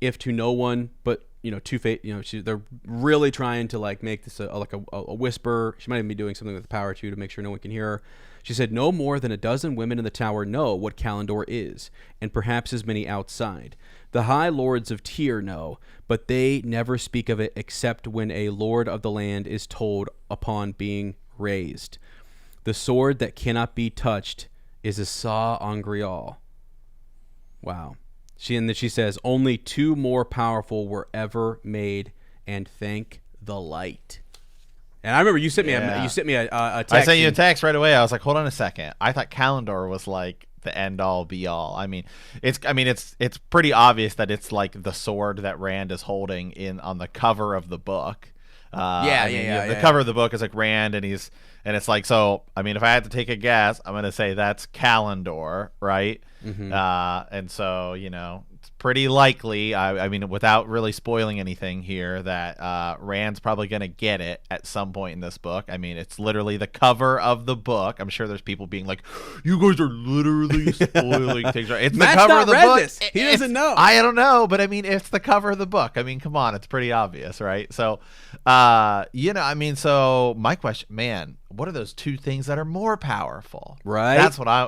if to no one but they're really trying to like make this a whisper. She might even be doing something with the power too to make sure no one can hear her. She said, no more than a dozen women in the tower know what Kalendor is, and perhaps as many outside. The high lords of Tyr know, but they never speak of it except when a lord of the land is told upon being raised. The sword that cannot be touched is a sa'angreal. Wow. She says, only two more powerful were ever made, and thank the light. And I remember you sent me a text. I sent you a text right away. I was like, hold on a second. I thought Kalendor was like the end all be all. I mean, it's pretty obvious that it's like the sword that Rand is holding on the cover of the book. The cover of the book is like Rand, and it's like, so I mean, if I had to take a guess, I'm gonna say that's Kalendor, right? Mm-hmm. And so it's pretty likely, I mean, without really spoiling anything here, that Rand's probably gonna get it at some point in this book. I mean, it's literally the cover of the book. I'm sure there's people being like, you guys are literally spoiling things. It's Matt's the cover not of the read book. This. He doesn't know. I don't know, but I mean, it's the cover of the book. I mean, come on, it's pretty obvious, right? So, I mean, so my question, man, what are those two things that are more powerful? Right. That's what I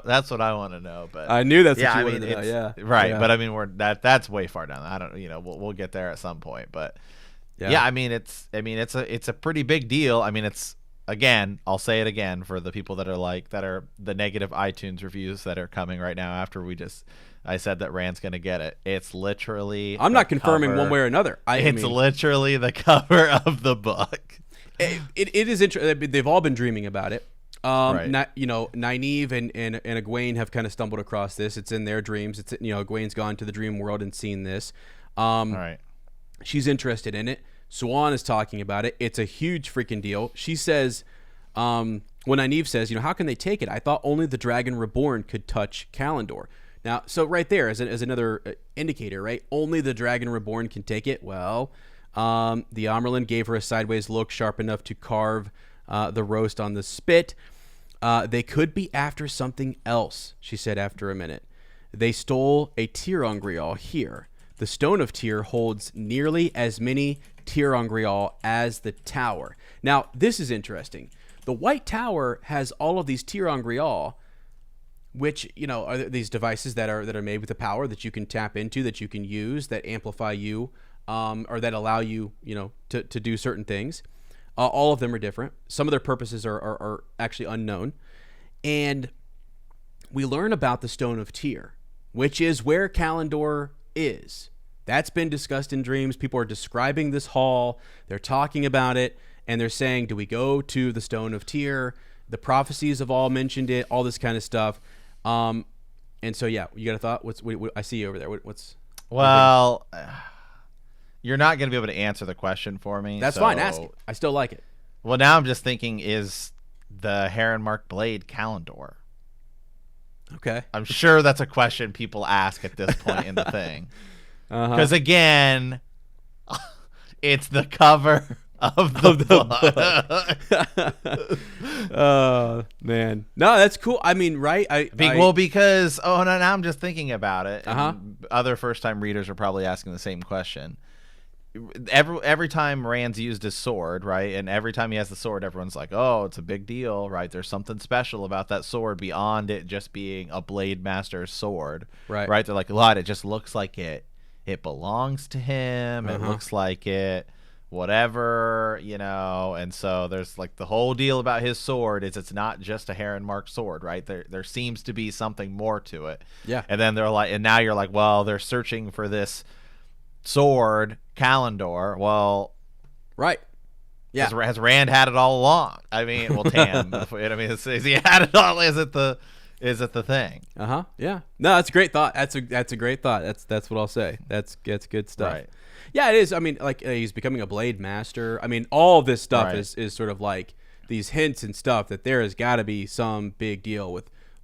want to know. But I knew that's what you wanted to know. Yeah. Right. Yeah. But I mean, that's way far down. I don't. We'll get there at some point. But yeah, I mean, it's a pretty big deal. I mean, it's again, I'll say it again for the people that are the negative iTunes reviews that are coming right now after I said that Rand's going to get it. It's literally I'm not confirming one way or another. It's literally the cover of the book. It is interesting. They've all been dreaming about it. Right. Nynaeve and Egwene have kind of stumbled across this. It's in their dreams. It's Egwene's gone to the dream world and seen this. Right. She's interested in it. Siuan is talking about it. It's a huge freaking deal. She says, when Nynaeve says, how can they take it? I thought only the Dragon Reborn could touch Kalendor. Now, so right there as another indicator, right? Only the Dragon Reborn can take it. Well, the Amerlin gave her a sideways look sharp enough to carve the roast on the spit. They could be after something else, she said after a minute. They stole a Tir-ongrial here. The Stone of Tyr holds nearly as many Tir-ongrial as the tower. Now, this is interesting. The White Tower has all of these Tir-ongrial, which, are these devices that are made with the power that you can tap into, that you can use, that amplify you, or that allow you, to do certain things. All of them are different. Some of their purposes are actually unknown. And we learn about the Stone of Tyr, which is where Kalendor is. That's been discussed in dreams. People are describing this hall. They're talking about it, and they're saying, do we go to the Stone of Tyr? The prophecies have all mentioned it, all this kind of stuff. And so, yeah, you got a thought? What I see you over there. Well, you're not going to be able to answer the question for me. That's fine. Ask it. I still like it. Well, now I'm just thinking, is the Heron Mark blade Kalendor? Okay. I'm sure that's a question people ask at this point in the thing. Because, again, it's the cover of the book. Oh, man. No, that's cool. I mean, right? Because now I'm just thinking about it. Other first-time readers are probably asking the same question. Every time Rand's used his sword, right, and every time he has the sword, everyone's like, oh, it's a big deal, right? There's something special about that sword beyond it just being a Blade Master's sword, right? They're like, it just looks like it belongs to him. It looks like it, whatever, and so there's like the whole deal about his sword is it's not just a Heron Mark sword, right? There seems to be something more to it. Yeah. And then they're like, and now you're like, well, they're searching for this sword, Kalendor. Well, right. Yeah. Has Rand had it all along? I mean, well, Tam. Is he had it all? Is it the thing? Yeah. No, that's a great thought. That's a great thought. That's what I'll say. That's good stuff. Right. Yeah, it is. I mean, like he's becoming a Blade Master. I mean, all of this stuff is sort of like these hints and stuff that there has got to be some big deal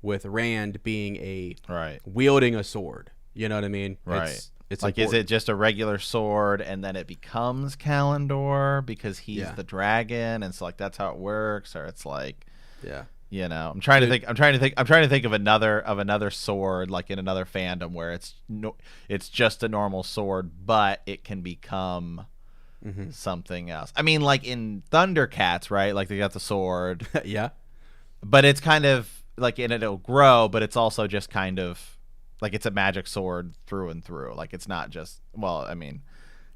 with Rand being wielding a sword. You know what I mean? Right. It's like, important. is it just a regular sword and then it becomes Kalendor because he's the dragon, and so like that's how it works, or it's like, I'm trying to think of another sword like in another fandom where it's just a normal sword, but it can become something else. I mean, like in Thundercats, right? Like they got the sword, but it's kind of like, and it'll grow, but it's also just kind of like it's a magic sword through and through. Like it's not just, well, I mean,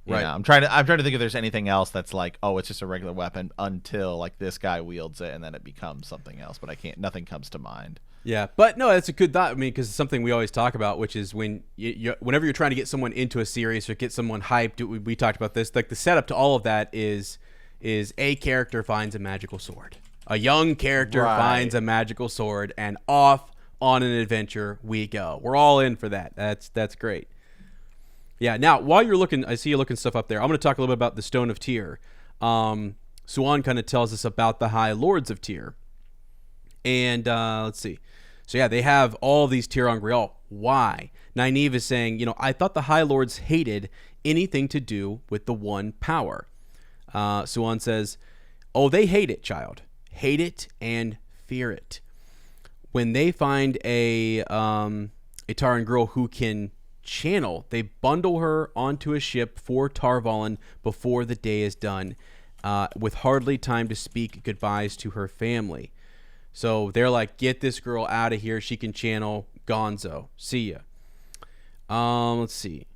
I'm trying to think if there's anything else that's like, oh, it's just a regular weapon until like this guy wields it and then it becomes something else. But nothing comes to mind. Yeah, but no, that's a good thought. I mean, because it's something we always talk about, which is whenever you're trying to get someone into a series or get someone hyped, we talked about this. Like the setup to all of that is a character finds a magical sword, a young character finds a magical sword, and off on an adventure we go. We're all in for that. That's great. Yeah. Now, while you're looking, I see you looking stuff up there. I'm going to talk a little bit about the Stone of Tyr. Siuan kind of tells us about the High Lords of Tyr, and let's see. So yeah, they have all these Tir-ongrial. Why? Nynaeve is saying, I thought the High Lords hated anything to do with the One Power. Siuan says, oh, they hate it, child. Hate it and fear it. When they find a Taran girl who can channel, they bundle her onto a ship for Tar Valon before the day is done, with hardly time to speak goodbyes to her family. So they're like, get this girl out of here. She can channel. Gonzo. See ya. Let's see.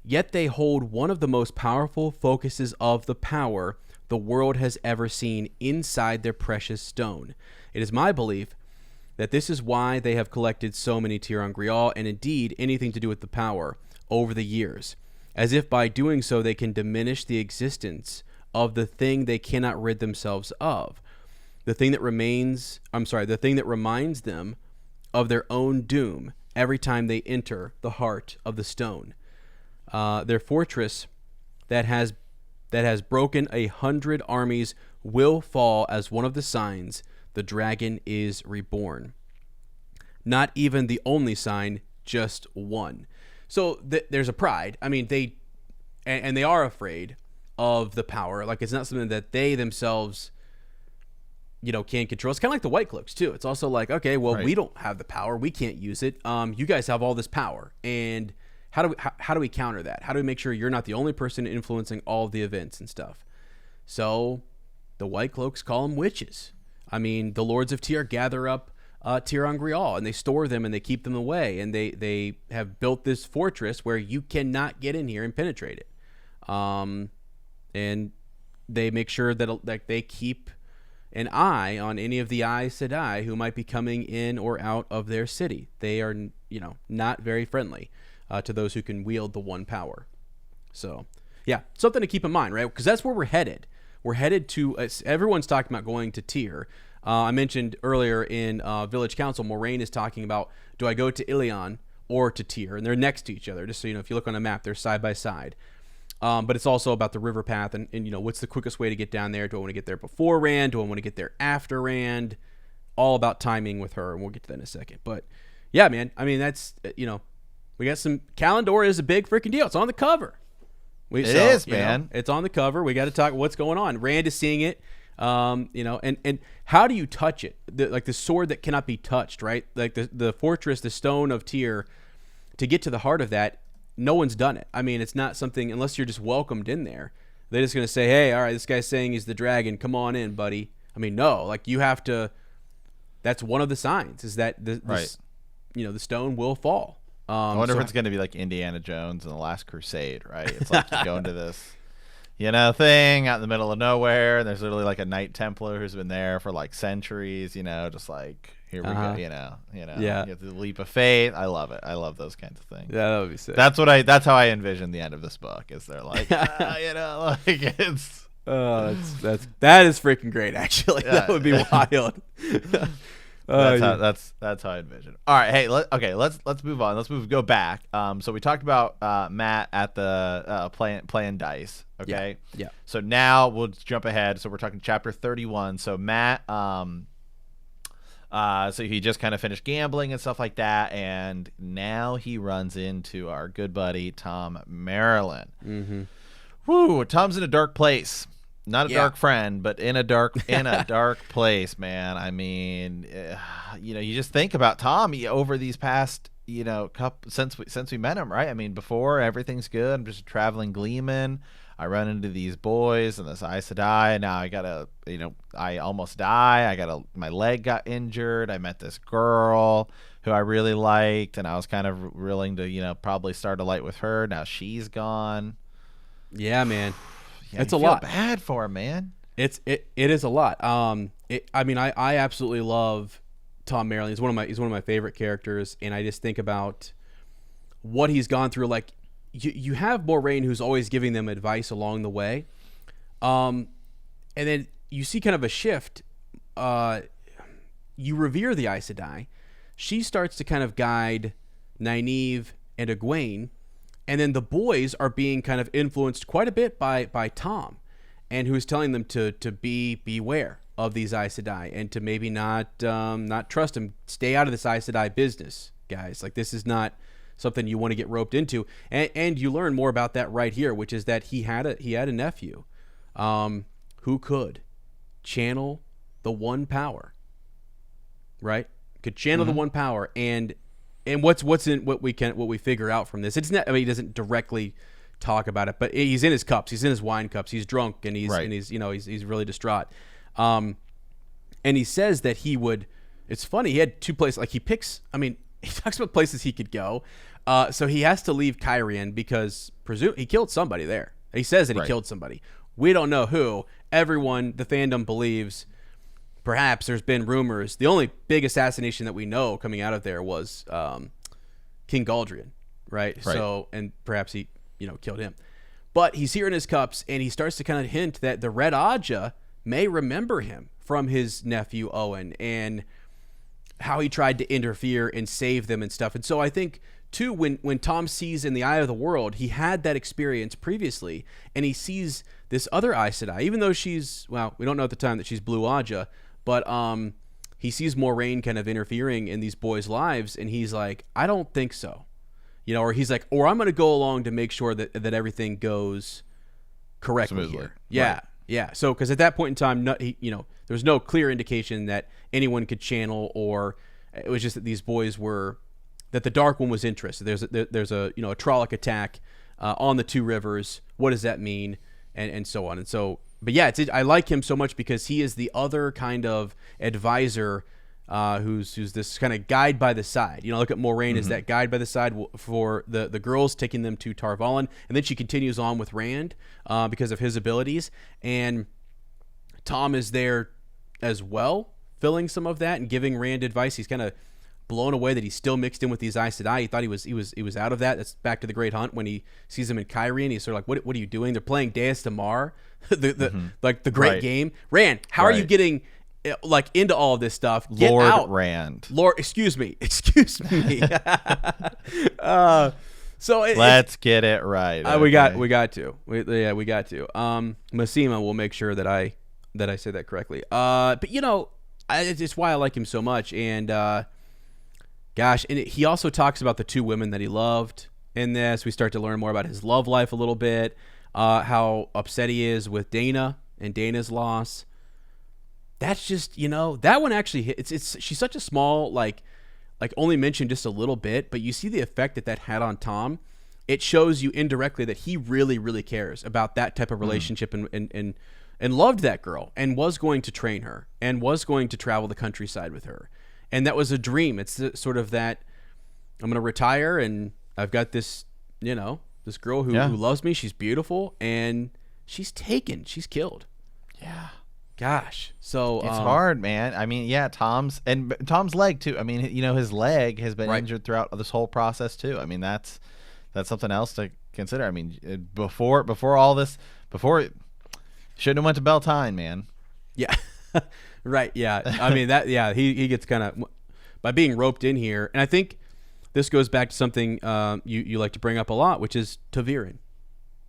Yet they hold one of the most powerful focuses of the power, the world has ever seen inside their precious stone. It is my belief that this is why they have collected so many Tir Angrial, and indeed anything to do with the power, over the years, as if by doing so they can diminish the existence of the thing they cannot rid themselves of, the thing that reminds them of their own doom every time they enter the heart of the stone. Their fortress that has broken 100 armies will fall as one of the signs the dragon is reborn. Not even the only sign, just one. So there's a pride. I mean, they are afraid of the power. Like, it's not something that they themselves, can control. It's kind of like the White Cloaks too. It's also like, okay, well, we don't have the power. We can't use it. You guys have all this power, and how do we counter that? How do we make sure you're not the only person influencing all of the events and stuff? So the White Cloaks call them witches. I mean, the Lords of Tyr gather up Tir Angrial, and they store them and they keep them away, and they have built this fortress where you cannot get in here and penetrate it. And they make sure that they keep an eye on any of the Aes Sedai who might be coming in or out of their city. They are, not very friendly to those who can wield the one power. So, yeah, something to keep in mind, right? Because that's where we're headed. We're headed to, everyone's talking about going to Tyr. I mentioned earlier in Village Council, Moraine is talking about, do I go to Ilion or to Tyr? And they're next to each other. Just so you know, if you look on a map, they're side by side. But it's also about the river path and what's the quickest way to get down there? Do I want to get there before Rand? Do I want to get there after Rand? All about timing with her, and we'll get to that in a second. But yeah, man, I mean, that's, we got some, Kalendor is a big freaking deal. It's on the cover. It is, man. It's on the cover. We got to talk what's going on. Rand is seeing it, and how do you touch it? Like the sword that cannot be touched, right? Like the fortress, the stone of Tyr, to get to the heart of that, no one's done it. I mean, it's not something, unless you're just welcomed in there, they're just going to say, hey, all right, this guy's saying he's the dragon. Come on in, buddy. I mean, no, like you have to, that's one of the signs, is that the stone will fall. I wonder if it's going to be like Indiana Jones and the Last Crusade, right? It's like you go into this, thing out in the middle of nowhere, and there's literally like a Knight Templar who's been there for like centuries, just like, here we go, Yeah. You have the leap of faith. I love it. I love those kinds of things. Yeah, that would be sick. That's how I envision the end of this book. Is they're like, like it's. That is freaking great. Actually, that would be wild. That's how I envision. All right, hey, let's move on. Go back. So we talked about Matt at the playing dice. Okay. Yeah. So now we'll jump ahead. So we're talking chapter 31. So Matt, so he just kind of finished gambling and stuff like that, and now he runs into our good buddy Tom Marilyn. Mm-hmm. Woo! Tom's in a dark place. Not a dark friend, but in a dark place, man. I mean, you just think about Tom over these past, since we met him, right? I mean, before everything's good. I'm just a traveling gleeman. I run into these boys and this Aes Sedai. Now I gotta, I almost die. My leg got injured. I met this girl who I really liked, and I was kind of willing to, probably start a light with her. Now she's gone. Yeah, man. Yeah, it's a lot. Bad for him, man. It is a lot. I absolutely love Tom Marilyn. He's one of my favorite characters, and I just think about what he's gone through. Like you have Moraine, who's always giving them advice along the way, and then you see kind of a shift. You revere the Aes Sedai. She starts to kind of guide Nynaeve and Egwene. And then the boys are being kind of influenced quite a bit by Tom, and who's telling them to beware of these Aes Sedai, and to maybe not trust them. Stay out of this Aes Sedai business, guys. Like, this is not something you want to get roped into. And you learn more about that right here, which is that he had a nephew who could channel the one power, right? Could channel the one power, and what's in what we figure out from this? It's not. I mean, he doesn't directly talk about it, but he's in his cups. He's in his wine cups. He's drunk, and he's he's really distraught. And he says that he would. It's funny. He had two places. Like, he picks. I mean, he talks about places he could go. So he has to leave Cairhien because he killed somebody there. He says that he killed somebody. We don't know who. everyone, the fandom believes, perhaps there's been rumors. The only big assassination that we know coming out of there was King Galdrian, right? So, and perhaps he, killed him. But he's here in his cups, and he starts to kind of hint that the Red Aja may remember him from his nephew Owen and how he tried to interfere and save them and stuff. And so I think, too, when Tom sees in the Eye of the World, he had that experience previously, and he sees this other Aes Sedai, even though she's, well, we don't know at the time that she's Blue Aja, but he sees Moiraine kind of interfering in these boys' lives, and he's like, I don't think so. Or he's like, or I'm going to go along to make sure that everything goes correctly smoothly here. Yeah, right. Yeah. So, because at that point in time, there was no clear indication that anyone could channel, or it was just that these boys were, that the Dark One was interested. There's a a Trolloc attack on the Two Rivers. What does that mean? And so on. And so, but yeah, I like him so much because he is the other kind of advisor who's this kind of guide by the side. Look at Moiraine as that guide by the side for the girls, taking them to Tar Valon, and then she continues on with Rand because of his abilities, and Tom is there as well, filling some of that and giving Rand advice. He's kind of blown away that he's still mixed in with these Aes Sedai. He thought he was out of that. That's back to the Great Hunt when he sees them in Cairhien. He's sort of like, what are you doing? They're playing Deus Damar, the great game. Rand, how are you getting into all of this stuff? Get Lord out. Rand. Lord, excuse me. So let's get it right. Okay. We got to. We got to. Massima will make sure that I say that correctly. But it's why I like him so much. And gosh, and he also talks about the two women that he loved in this. We start to learn more about his love life a little bit, how upset he is with Dana and Dana's loss. That's just, that one actually hit. She's such a small, like only mentioned just a little bit, but you see the effect that had on Tom. It shows you indirectly that he really, really cares about that type of relationship and loved that girl and was going to train her and was going to travel the countryside with her. And that was a dream. It's sort of that I'm going to retire and I've got this, this girl who loves me. She's beautiful and she's taken. She's killed. Yeah. Gosh. So it's hard, man. I mean, yeah, Tom's leg too. I mean, his leg has been injured throughout this whole process too. I mean, that's something else to consider. I mean, before all this, shouldn't have went to Beltane, man. Yeah. Right. Yeah. I mean he gets kind of by being roped in here. And I think this goes back to something you like to bring up a lot, which is Ta'Veren,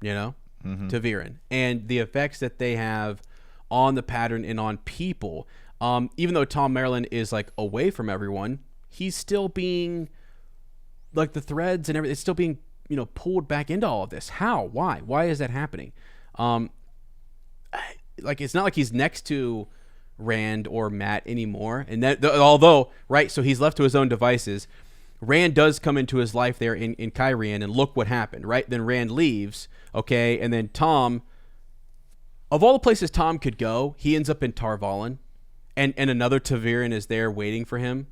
Ta'Veren and the effects that they have on the pattern and on people. Even though Tom Merrilin is like away from everyone, he's still being like the threads and everything. It's still being, pulled back into all of this. How? Why is that happening? It's not like he's next to Rand or Matt anymore. And that, although, right, so he's left to his own devices. Rand does come into his life there in Cairhien, and look what happened, right? Then Rand leaves, okay, and then Tom, of all the places Tom could go, he ends up in Tar Valon, and another Ta'Veren is there waiting for him.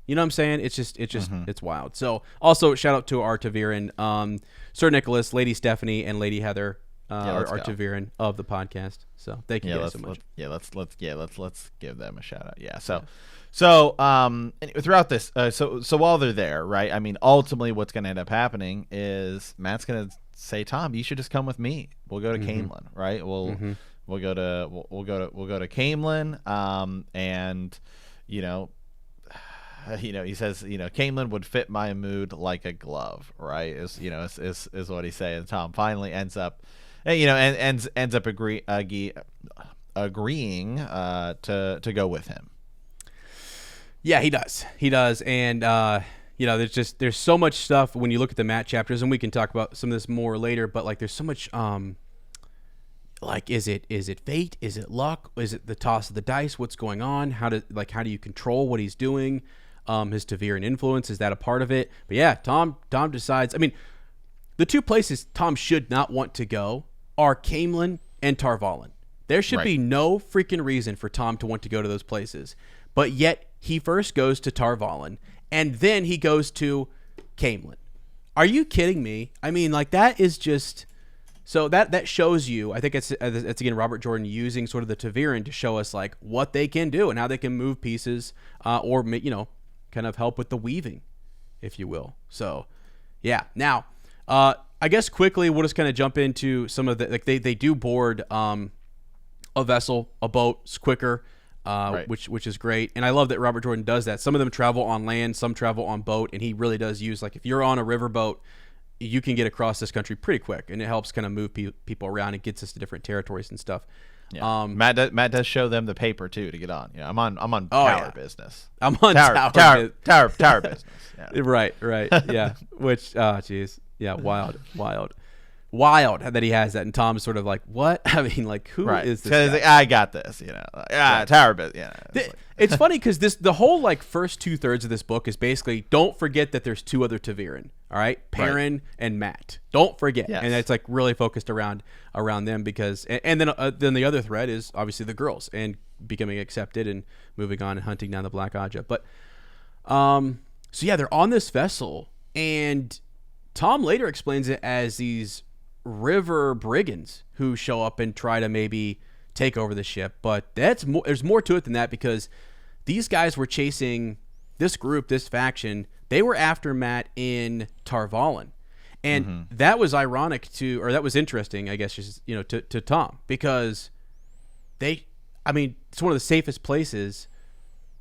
You know what I'm saying? It's just it's wild. So also shout out to our Ta'Veren, Sir Nicholas, Lady Stephanie, and Lady Heather, our Ta'Veren of the podcast. So thank you guys so much. Let's give them a shout out. Yeah. So throughout this, so while they're there, right? I mean, ultimately, what's going to end up happening is Matt's going to say, Tom, you should just come with me. We'll go to Caemlyn, right? We'll go to Caemlyn, and he says, Caemlyn would fit my mood like a glove, right? Is what he's saying. Tom finally ends up, ends up agreeing to go with him. Yeah, he does, and there's so much stuff when you look at the Matt chapters, and we can talk about some of this more later. But like, there's so much, is it fate? Is it luck? Is it the toss of the dice? What's going on? How do you control what he's doing? His Ta'Veren influence, is that a part of it? But yeah, Tom decides. I mean, the two places Tom should not want to go are Caemlyn and Tar Valon. There should be no freaking reason for Tom to want to go to those places, but yet he first goes to Tar Valon, and then he goes to Caemlyn. Are you kidding me? I mean, like, that is just So that shows you. I think it's again Robert Jordan using sort of the Ta'veren to show us like what they can do and how they can move pieces, or kind of help with the weaving, if you will. So, yeah. Now, I guess quickly we'll just kind of jump into some of the like they do board a vessel, a boat quicker, right. which is great. And I love that Robert Jordan does that. Some of them travel on land, some travel on boat, and he really does use like if you're on a riverboat, you can get across this country pretty quick, and it helps kind of move people around. It gets us to different territories and stuff. Yeah. Matt does show them the paper too to get on. I'm on tower business. I'm on tower business. Yeah. Right. Yeah. Which geez. Yeah, wild that he has that, and Tom's sort of like, what? I mean, like, who is this guy? Like, I got this, tower business. Yeah, it's funny because the whole like first 2/3 of this book is basically don't forget that there's two other Ta'veren, all right, Perrin and Matt. Don't forget, and it's like really focused around them because, and then the other thread is obviously the girls and becoming accepted and moving on and hunting down the Black Aja. But, so yeah, they're on this vessel and Tom later explains it as these river brigands who show up and try to maybe take over the ship. But there's more to it than that because these guys were chasing this group, this faction. They were after Matt in Tar Valon. And that was that was interesting, I guess, just, to Tom because it's one of the safest places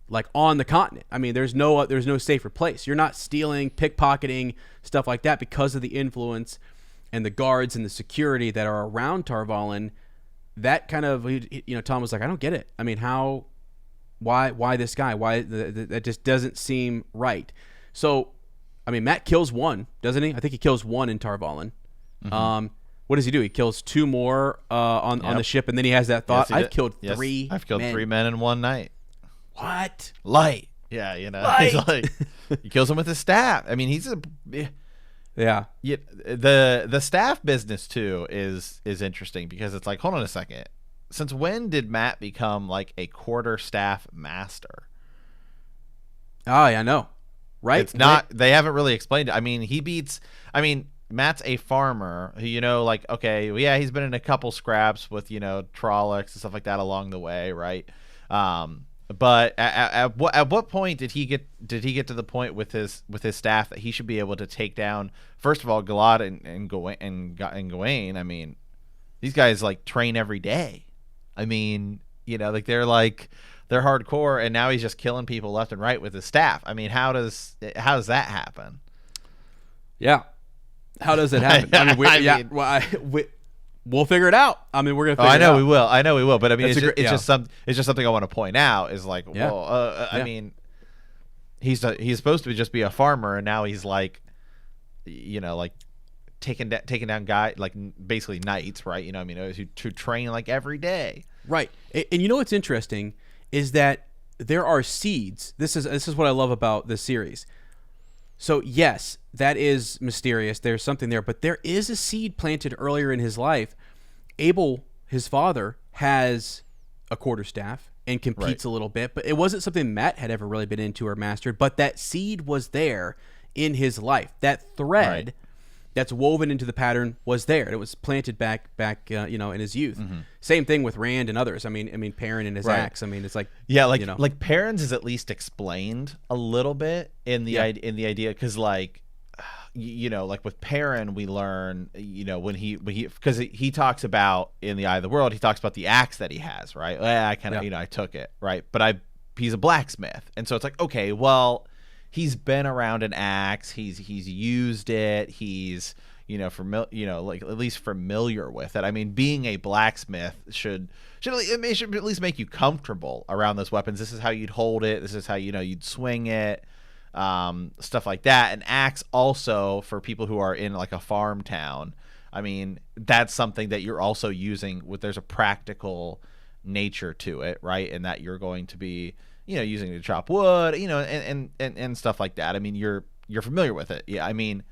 like on the continent. I mean, there's no safer place. You're not stealing, pickpocketing, stuff like that because of the influence and the guards and the security that are around Tar Valon. That kind of, Tom was like, I don't get it. I mean, why this guy? Why that just doesn't seem right. So, I mean, Matt kills one, doesn't he? I think he kills one in Tar Valon. What does he do? He kills two more on the ship, and then he has that thought, I've killed three men in one night. What? Light. Yeah, Light. He's like, he kills him with his staff. I mean, yeah. The staff business too is interesting because it's like, hold on a second. Since when did Matt become like a quarterstaff master? Oh, yeah, I know. Right? It's not. They haven't really explained it. I mean, Matt's a farmer who, okay, yeah, he's been in a couple scraps with, Trollocs and stuff like that along the way, right? But at what point did he get to the point with his staff that he should be able to take down, first of all, Galad and Gawain? I mean, these guys like train every day. I mean, they're hardcore, and now he's just killing people left and right with his staff. I mean, how does that happen? Yeah, how does it happen? We'll figure it out. I mean, we're gonna. Figure I know it out. we will. But I mean, it's just something I want to point out. Is like, I mean, he's supposed to just be a farmer, and now he's like, taking down guys, like basically knights, right? Who train like every day, right? And what's interesting is that there are seeds. This is what I love about this series. So yes, that is mysterious. There's something there, but there is a seed planted earlier in his life. Abel, his father, has a quarterstaff and competes a little bit, but it wasn't something Matt had ever really been into or mastered. But that seed was there in his life. That thread that's woven into the pattern was there. It was planted back in his youth. Same thing with Rand and others. I mean Perrin and his axe. I mean, it's like like Perrin's is at least explained a little bit in the idea, because like with Perrin we learn when he because he talks about in the Eye of the World, he talks about the axe that he has, right? I kind of I took it, right? But he's a blacksmith, and so it's like, okay, well, he's been around an axe. He's used it. He's at least familiar with it. I mean, being a blacksmith should at least make you comfortable around those weapons. This is how you'd hold it. This is how you'd swing it, stuff like that. An axe also, for people who are in like a farm town, I mean, that's something that you're also using there's a practical nature to it, right? And that you're going to be using it to chop wood, and stuff like that. I mean, you're familiar with it. Yeah, I mean,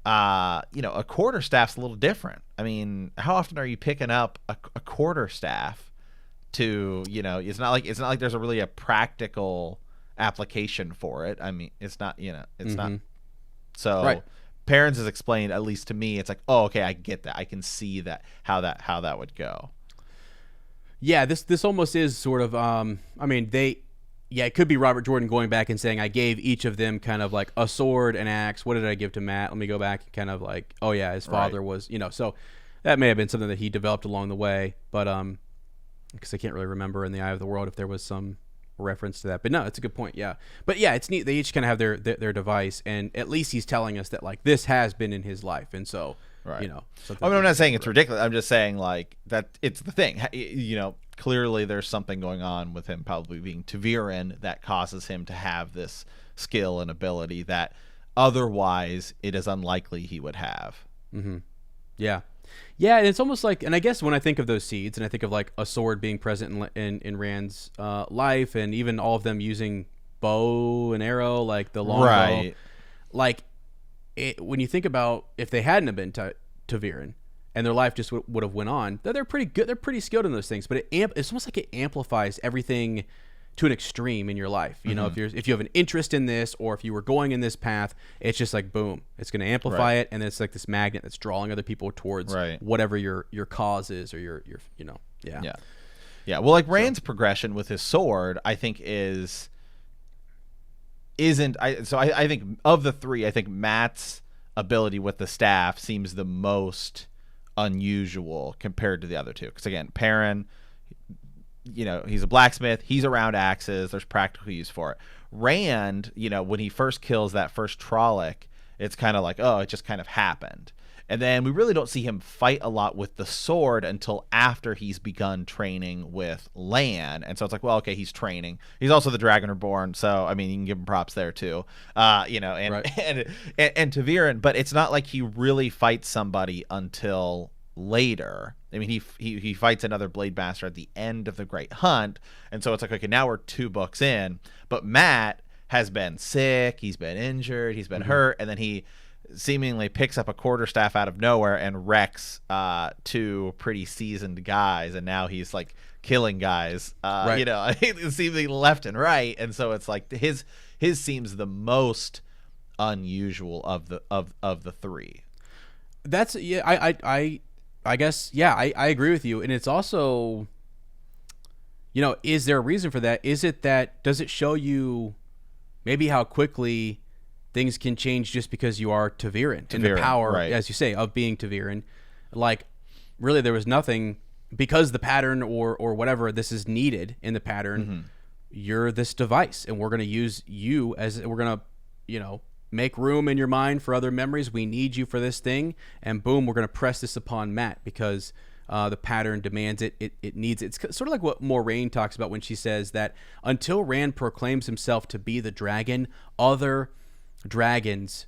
a quarterstaff's a little different. I mean, how often are you picking up a quarterstaff to, it's not like there's a practical application for it. I mean, it's not, it's not. So Perrin's is explained, at least to me, it's like, oh, okay, I get that. I can see that how that would go. Yeah, this almost is sort of it could be Robert Jordan going back and saying, I gave each of them kind of like a sword, an axe. What did I give to Matt? Let me go back and kind of like, oh yeah, his father was, so that may have been something that he developed along the way, but because I can't really remember in the Eye of the World if there was some reference to that. But no, it's a good point. Yeah, but yeah, it's neat. They each kind of have their device, and at least he's telling us that like this has been in his life, and so right. I'm not saying it's ridiculous. I'm just saying like that it's the thing. Clearly there's something going on with him probably being ta'veren that causes him to have this skill and ability that otherwise it is unlikely he would have. Mm-hmm. Yeah. Yeah, and it's almost like, and I guess when I think of those seeds, and I think of like a sword being present in Rand's life, and even all of them using bow and arrow, like the long bow, like when you think about if they hadn't have been ta'veren, and their life just would have went on, they're pretty good. They're pretty skilled in those things, but it's almost like it amplifies everything to an extreme in your life. If you have an interest in this, or if you were going in this path, it's just like boom, it's going to amplify it, and it's like this magnet that's drawing other people towards whatever your cause is, or your yeah. Well, like Rand's progression with his sword, I think I think of the three, I think Matt's ability with the staff seems the most unusual compared to the other two, because again, Perrin, he's a blacksmith, he's around axes, there's practical use for it. Rand, when he first kills that first Trolloc, it's kind of like, oh, it just kind of happened, and then we really don't see him fight a lot with the sword until after he's begun training with Lan, and so it's like, well, okay, he's training, he's also the Dragon Reborn, so I mean, you can give him props there too, and ta'veren, but it's not like he really fights somebody until later. I mean, he fights another Blade Master at the end of the Great Hunt, and so it's like, okay, now we're 2 books in, but Matt has been sick, he's been injured, he's been hurt, and then he seemingly picks up a quarterstaff out of nowhere and wrecks 2 pretty seasoned guys, and now he's like killing guys, seemingly left and right, and so it's like his seems the most unusual of the 3. That's I guess I agree with you, and it's also, is there a reason for that? Is it that, does it show you maybe how quickly things can change just because you are ta'veren, and the power, as you say, of being ta'veren? Like, really, there was nothing, because the pattern or whatever this is needed in the pattern, you're this device, and we're going to use you as, we're going to, make room in your mind for other memories. We need you for this thing, and boom, we're going to press this upon Matt because the pattern demands it. It needs it. It's sort of like what Moiraine talks about when she says that until Rand proclaims himself to be the dragon, other false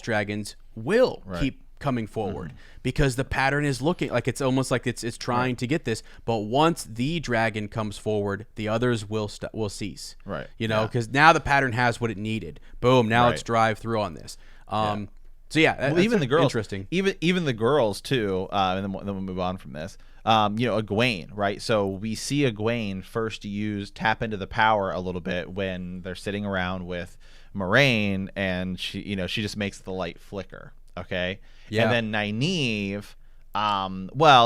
dragons will keep coming forward, because the pattern is looking like, it's almost like it's trying to get this, but once the dragon comes forward, the others will cease, because now the pattern has what it needed. Boom, now let's drive through on this. So yeah, well, even the girls, interesting. Even the girls too, and then we'll move on from this. Egwene, right? So we see Egwene first tap into the power a little bit when they're sitting around with Moiraine, and she just makes the light flicker. Okay. Yeah. And then Nynaeve,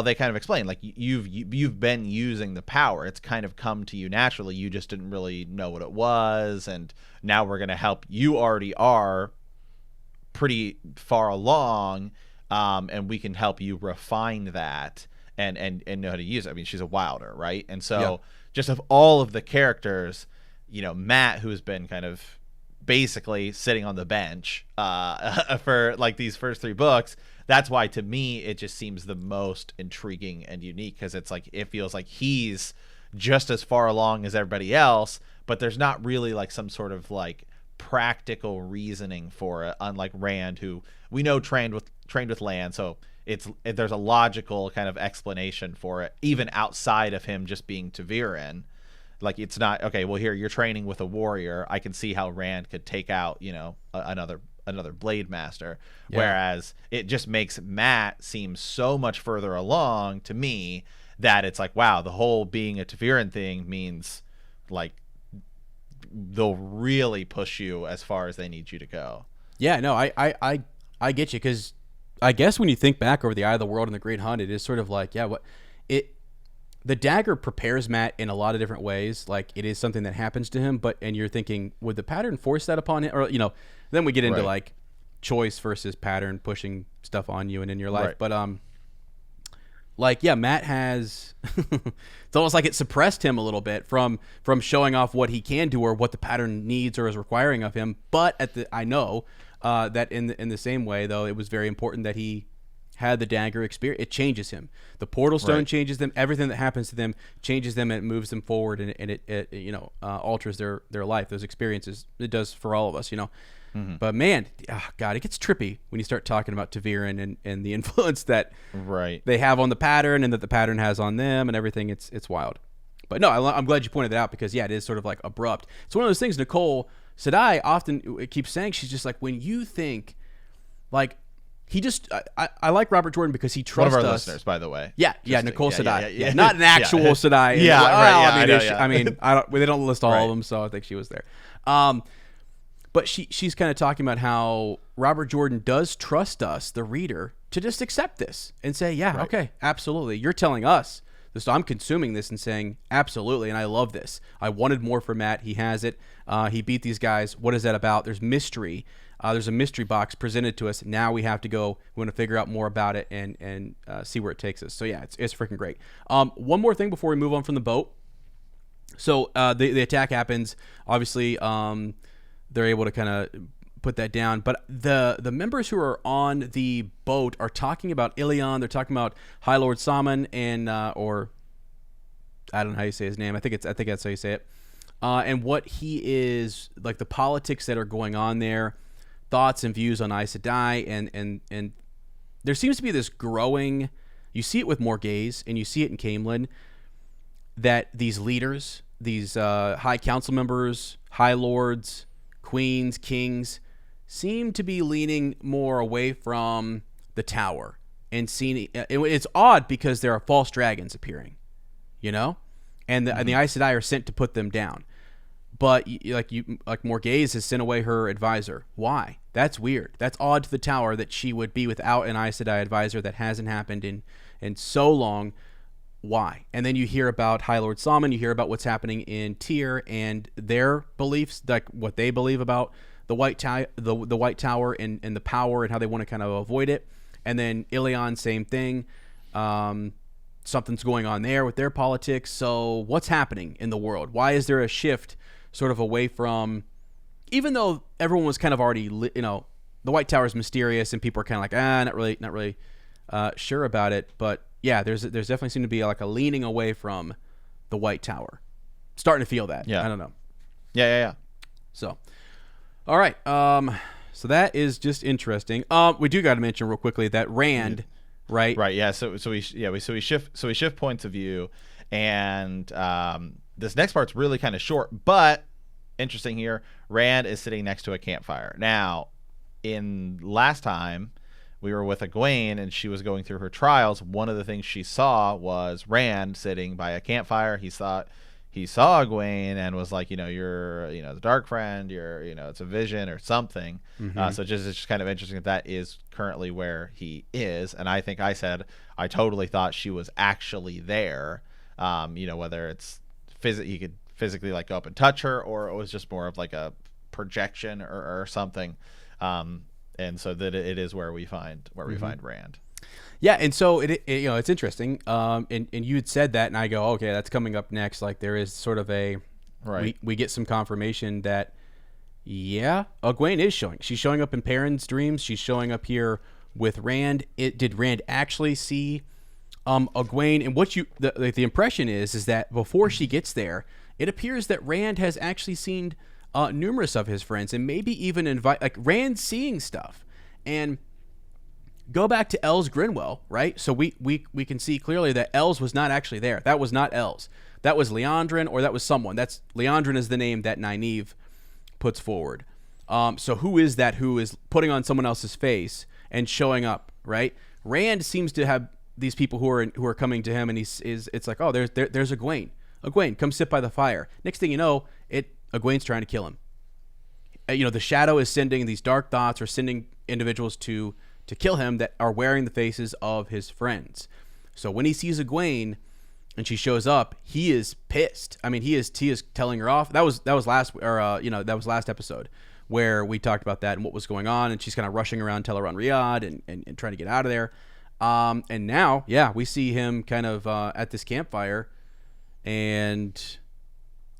they kind of explain, like, you've been using the power. It's kind of come to you naturally. You just didn't really know what it was, and now we're going to help. You already are pretty far along, and we can help you refine that and know how to use it. I mean, she's a wilder, right? And so just of all of the characters, Matt, who's been kind of basically sitting on the bench for like these first 3 books, that's why to me it just seems the most intriguing and unique, because it's like, it feels like he's just as far along as everybody else, but there's not really like some sort of like practical reasoning for it, unlike Rand, who we know trained with Lan, so there's a logical kind of explanation for it, even outside of him just being ta'veren. Like, it's not, okay, well, here, you're training with a warrior. I can see how Rand could take out, another Blade Master. Yeah. Whereas it just makes Matt seem so much further along to me that it's like, wow, the whole being a ta'veren thing means, like, they'll really push you as far as they need you to go. Yeah, no, I get you, because I guess when you think back over the Eye of the World and the Great Hunt, it is sort of like, yeah, what it the dagger prepares Matt in a lot of different ways. Like, it is something that happens to him, and you're thinking, would the pattern force that upon him? Or, then we get into like choice versus pattern pushing stuff on you and in your life. But like, yeah, Matt has it's almost like it suppressed him a little bit from showing off what he can do or what the pattern needs or is requiring of him. But I know that in the same way, though, it was very important that he had the dagger experience. It changes him. The portal stone changes them. Everything that happens to them changes them, and it moves them forward, and it alters their life. Those experiences, it does for all of us, Mm-hmm. But man, God, it gets trippy when you start talking about Ta'Veren and the influence that they have on the pattern and that the pattern has on them and everything. It's wild. But no, I'm glad you pointed it out, because yeah, it is sort of like abrupt. It's one of those things Nicole Sedai often keeps saying. She's just like, when you think like, he just I like Robert Jordan because he trusts us. One of our listeners, by the way. Yeah, Nicole Sedai. Yeah, not an actual Sedai. I mean, they don't list all of them, so I think she was there. But she's kind of talking about how Robert Jordan does trust us, the reader, to just accept this and say, yeah, okay, absolutely. You're telling us this. I'm consuming this and saying, absolutely, and I love this. I wanted more for Matt. He has it. He beat these guys. What is that about? There's mystery. There's a mystery box presented to us. Now we have to go. We want to figure out more about it and see where it takes us. So yeah, it's freaking great. One more thing before we move on from the boat. So the attack happens. Obviously, they're able to kind of put that down. But the members who are on the boat are talking about Ilion. They're talking about High Lord Salmon and or I don't know how you say his name. I think that's how you say it. And what he is like, the politics that are going on there. Thoughts and views on Aes Sedai, and there seems to be this growing. You see it with Morghese, and you see it in Caemlyn, that these leaders, these high council members, high lords, queens, kings, seem to be leaning more away from the tower and seeing. It's odd because there are false dragons appearing, and the Aes Sedai are sent to put them down. But like Morghese has sent away her advisor. Why? That's weird. That's odd to the tower that she would be without an Aes Sedai advisor. That hasn't happened in so long. Why? And then you hear about High Lord Salmon. You hear about what's happening in Tyr and their beliefs, like what they believe about the White Tower and the power and how they want to kind of avoid it. And then Ilion, same thing. Something's going on there with their politics. So what's happening in the world? Why is there a shift sort of away from, even though everyone was kind of already, the White Tower is mysterious and people are kind of like, not really sure about it. But yeah, there's definitely seemed to be like a leaning away from the White Tower. Starting to feel that. Yeah. I don't know. Yeah. So, all right. So that is just interesting. We do got to mention real quickly that Rand, right? Right. Yeah. So we shift points of view, and this next part's really kind of short, but interesting here. Rand is sitting next to a campfire. Now, in last time we were with Egwene and she was going through her trials, one of the things she saw was Rand sitting by a campfire. He saw Egwene and was like, you're, the dark friend, you're, it's a vision or something. Mm-hmm. So it's just kind of interesting that is currently where he is. And I think I said, I totally thought she was actually there. Whether it's he could physically like go up and touch her, or it was just more of like a projection or something. And so that it is where we find Rand. Yeah, and so it's interesting. And you had said that, and I go, okay, that's coming up next. Like there is sort of a we get some confirmation that Egwene is showing. She's showing up in Perrin's dreams. She's showing up here with Rand. Did Rand actually see Egwene? And what the impression is that before she gets there, it appears that Rand has actually seen numerous of his friends, and maybe even Rand seeing stuff. And go back to Els Grinwell, right? So we can see clearly that Els was not actually there. That was not Els. That was Liandrin, or that was someone. That's Liandrin is the name that Nynaeve puts forward. So who is that? Who is putting on someone else's face and showing up, right? Rand seems to have these people who are coming to him, and it's like, oh, there's Egwene. Egwene, come sit by the fire. Next thing you know, Egwene's trying to kill him. the shadow is sending these dark thoughts or sending individuals to kill him that are wearing the faces of his friends. So when he sees Egwene and she shows up, he is pissed. I mean, he is telling her off. That was last episode where we talked about that and what was going on, and she's kind of rushing around Teleron Riyadh and trying to get out of there. And now, we see him kind of at this campfire, and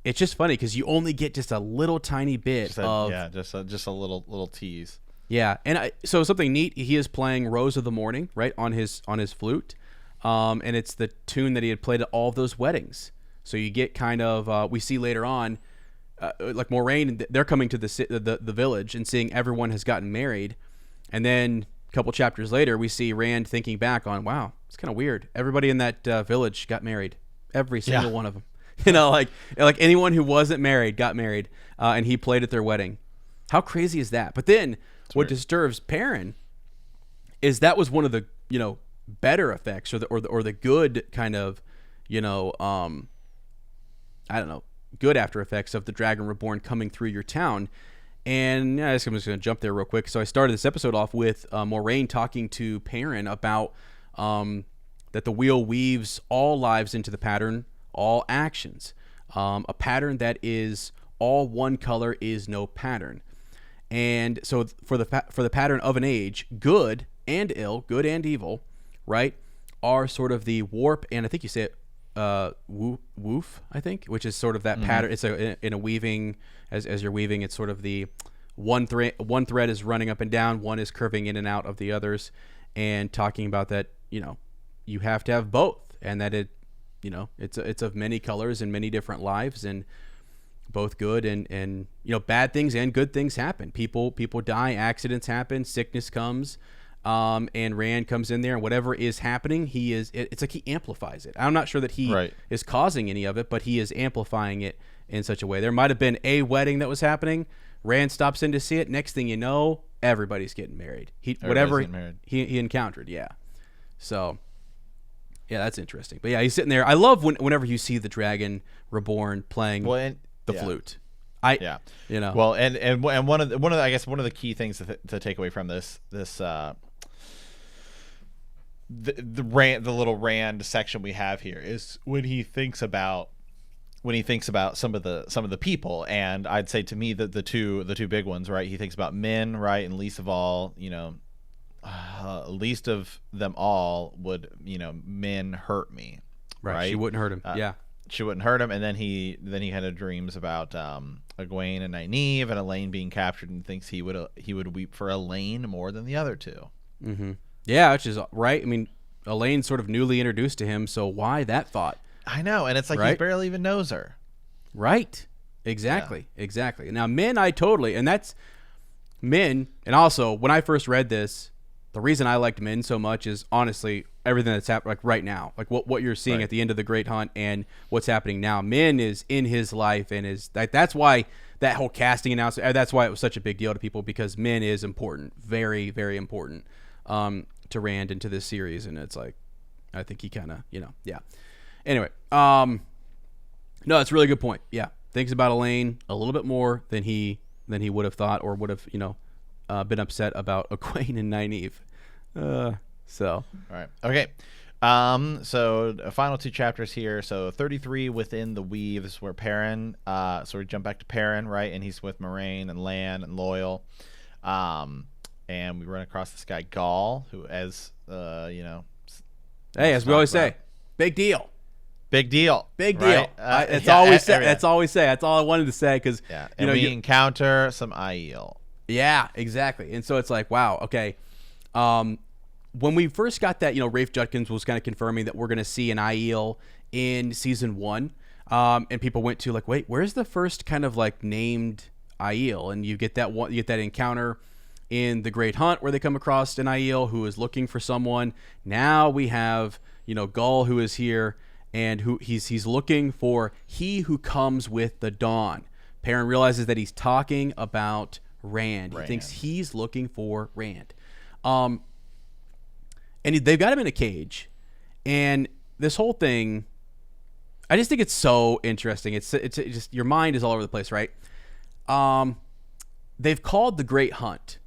it's just funny because you only get just a little tiny bit just a little tease. Yeah, and so something neat. He is playing Rose of the Morning, right, on his flute, and it's the tune that he had played at all of those weddings. So you get kind of we see later on, like Moraine, they're coming to the village and seeing everyone has gotten married, and then a couple chapters later we see Rand thinking back on, wow, it's kind of weird. Everybody in that village got married, every single one of them. Like anyone who wasn't married got married, and he played at their wedding. How crazy is that? But then what disturbs Perrin is that was one of the better effects or the good kind of good after effects of the Dragon Reborn coming through your town. And I'm just going to jump there real quick. So I started this episode off with Moraine talking to Perrin about that the wheel weaves all lives into the pattern, all actions. A pattern that is all one color is no pattern. And so for the pattern of an age, good and ill, good and evil, right, are sort of the warp, and I think you say it woof, I think, which is sort of that pattern. It's in a weaving, as you're weaving, it's sort of the one thread is running up and down, one is curving in and out of the others, and talking about that, you have to have both, and that it's of many colors and many different lives, and both good and bad things and good things happen. People die, accidents happen, sickness comes, and Rand comes in there, and whatever is happening, it's like he amplifies it. I'm not sure that he is causing any of it, but he is amplifying it in such a way. There might have been a wedding that was happening. Rand stops in to see it. Next thing you know, everybody's getting married. He encountered. Yeah. So yeah, that's interesting. But yeah, he's sitting there. I love whenever you see the Dragon Reborn playing the flute. Well, and one of the I guess one of the key things to take away from this the little Rand section we have here is when he thinks about some of the people, and I'd say to me that the two big ones, right? He thinks about Min, right, and least of all, least of them all would Min hurt me, right? She wouldn't hurt him. She wouldn't hurt him, and then he had dreams about Egwene and Nynaeve and Elaine being captured, and thinks he would weep for Elaine more than the other two. Mm-hmm. Yeah, which is right. I mean, Elaine's sort of newly introduced to him, so why that thought? I know, and it's like he barely even knows her. Right. Exactly. Now, Min, and that's Min, and also when I first read this, the reason I liked Min so much is honestly everything that's happening like right now, like what you're seeing at the end of the Great Hunt and what's happening now. Min is in his life, and that's why that whole casting announcement. That's why it was such a big deal to people, because Min is important, very, very important to Rand and to this series, and it's like I think he kind of yeah. Anyway, no, that's a really good point. Yeah, thinks about Elaine a little bit more than he would have thought, or would have been upset about Egwene and Nynaeve. So all right, okay. So final two chapters here. So 33 within the weave. This is where Perrin. So we jump back to Perrin, right, and he's with Moraine and Lan and Loyal. And we run across this guy Gaul, who, as hey, as we always say, big deal. Big deal. Right? That's all we say. That's all we say. That's all I wanted to say, because we encounter some Aiel. Yeah, exactly. And so it's like, wow, okay. When we first got that, Rafe Judkins was kind of confirming that we're going to see an Aiel in season 1, and people went to like, wait, where's the first kind of like named Aiel? And you get that encounter in the Great Hunt where they come across an Aiel who is looking for someone. Now we have Gaul, who is here, and who he's looking for he who comes with the dawn. Perrin realizes that he's talking about Rand. He thinks he's looking for Rand. And they've got him in a cage. And this whole thing, I just think it's so interesting. It's just your mind is all over the place, right? they've called the Great Hunt.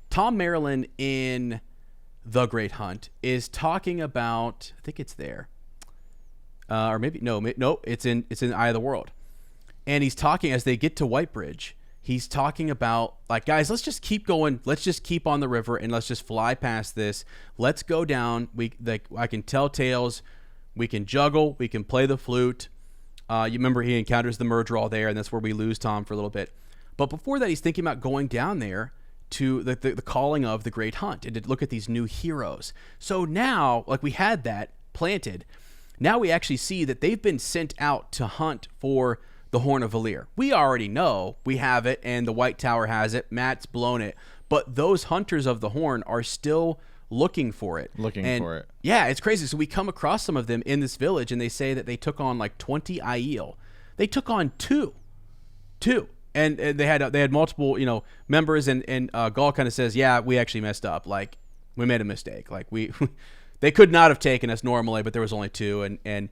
Tom Maryland in The Great Hunt is talking about, I think it's there, or maybe no, it's in Eye of the World, and he's talking as they get to Whitebridge. He's talking about, like, guys, let's just keep going. Let's just keep on the river and let's just fly past this. Let's go down. I can tell tales. We can juggle. We can play the flute. You remember he encounters the Murdral there, and that's where we lose Tom for a little bit. But before that, he's thinking about going down there to the calling of the Great Hunt and to look at these new heroes. So now, like, we had that planted. Now we actually see that they've been sent out to hunt for the Horn of Valir. We already know we have it, and the White Tower has it. Matt's blown it. But those hunters of the Horn are still looking for it. Yeah, it's crazy. So we come across some of them in this village, and they say that they took on like 20 Aiel. They took on two. And they had multiple, members, and Gaul kind of says, yeah, we actually messed up. Like, we made a mistake. Like, they could not have taken us normally, but there was only two, and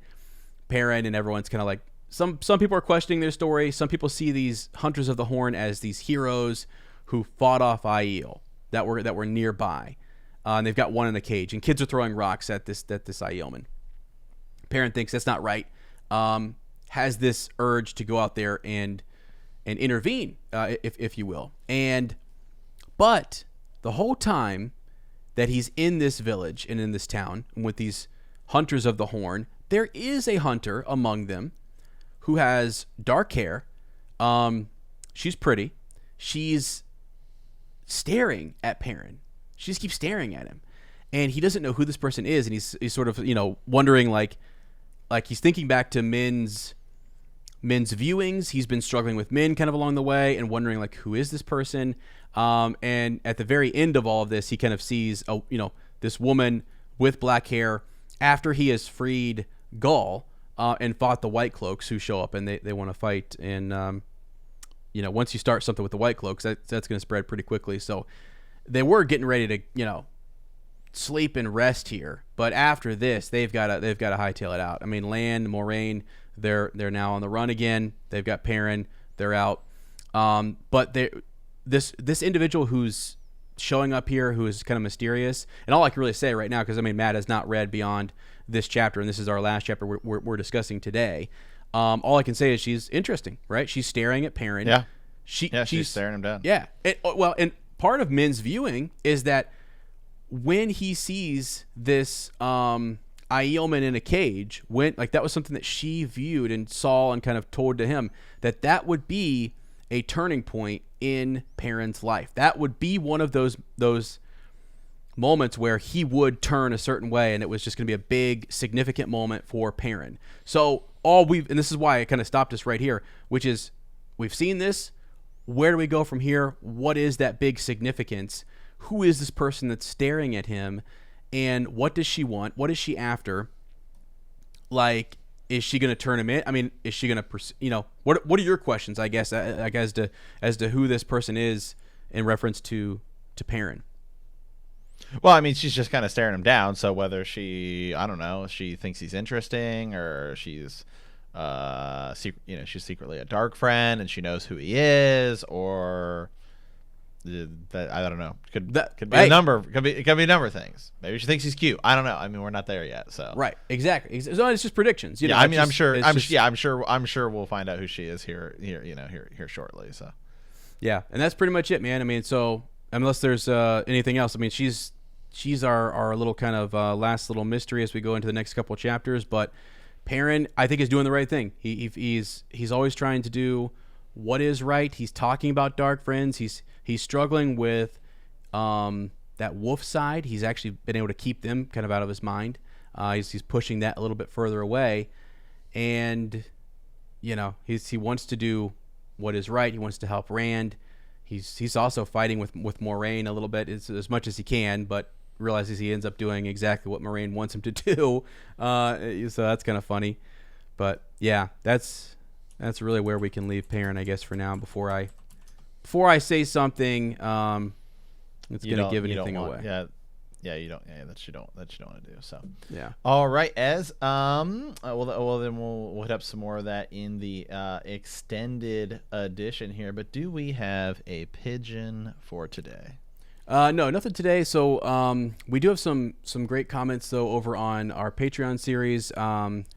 Perrin and everyone's kind of like, some people are questioning their story. Some people see these Hunters of the Horn as these heroes who fought off Aiel that were nearby. And they've got one in a cage, and kids are throwing rocks at this Aielman. Perrin thinks that's not right. Has this urge to go out there and intervene, if you will. But the whole time that he's in this village and in this town with these Hunters of the Horn, there is a hunter among them who has dark hair. She's pretty. She's staring at Perrin. She just keeps staring at him, and he doesn't know who this person is, and he's sort of wondering, like he's thinking back to Min's viewings. He's been struggling with Min kind of along the way and wondering, like, who is this person? And at the very end of all of this, he kind of sees this woman with black hair after he has freed Gaul and fought the White Cloaks, who show up, and they want to fight. And once you start something with the White Cloaks, that's going to spread pretty quickly. So they were getting ready to sleep and rest here, but after this, they've got to hightail it out. I mean, Lan, Moraine, they're now on the run again. They've got Perrin, they're out. But this individual who's showing up here, who is kind of mysterious, and all I can really say right now, because Matt has not read beyond this chapter, and this is our last chapter we're discussing today. All I can say is she's interesting, right? She's staring at Perrin. Yeah. She's staring him down. Yeah. And part of Min's viewing is that when he sees this Aielman in a cage, that was something that she viewed and saw and kind of told to him that would be a turning point in Perrin's life. That would be one of those moments where he would turn a certain way, and it was just going to be a big, significant moment for Perrin. So and this is why I kind of stopped us right here, which is, we've seen this. Where do we go from here? What is that big significance? Who is this person that's staring at him? And what does she want? What is she after? Like, is she going to turn him in? I mean, is she going to, what are your questions, I guess, as to who this person is in reference to Perrin? Well, I mean, she's just kind of staring him down. So whether she thinks he's interesting, or she's, she's secretly a dark friend and she knows who he is, or that, I don't know. Could be a number. It could be a number of things. Maybe she thinks he's cute. I don't know. I mean, we're not there yet. So right, exactly. So it's just predictions. I mean, I'm sure we'll find out who she is here shortly. So yeah, and that's pretty much it, man. I mean, so unless there's anything else, I mean, she's our little kind of last little mystery as we go into the next couple of chapters. But Perrin, I think, is doing the right thing. He's always trying to do what is right. He's talking about dark friends. He's struggling with that wolf side. He's actually been able to keep them kind of out of his mind. He's pushing that a little bit further away, and he wants to do what is right. He wants to help Rand. He's also fighting with Moraine a little bit as much as he can, but realizes he ends up doing exactly what Moraine wants him to do. So that's kind of funny. But yeah, that's really where we can leave Perrin, I guess, for now. Before I say something that's going to give anything away. Yeah, you don't. Yeah, that you don't want to do. So Yeah. All right, Ez. Well, then we'll hit up some more of that in the extended edition here. But do we have a pigeon for today? No, nothing today. So we do have some great comments though over on our Patreon series.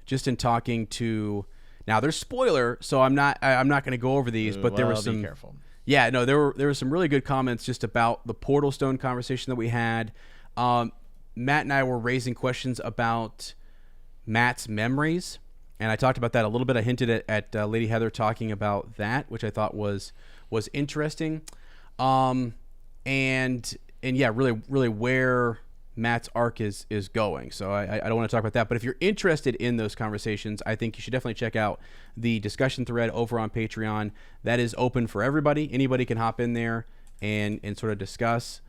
Just in talking to, now there's spoiler, so I'm not going to go over these, but there was some. Be careful. Yeah, no, there were some really good comments just about the Portal Stone conversation that we had. Matt and I were raising questions about Matt's memories, and I talked about that a little bit. I hinted at Lady Heather talking about that, which I thought was interesting. And yeah, really where Matt's arc is going. So I don't want to talk about that. But if you're interested in those conversations, I think you should definitely check out the discussion thread over on Patreon. That is open for everybody. Anybody can hop in there and sort of discuss.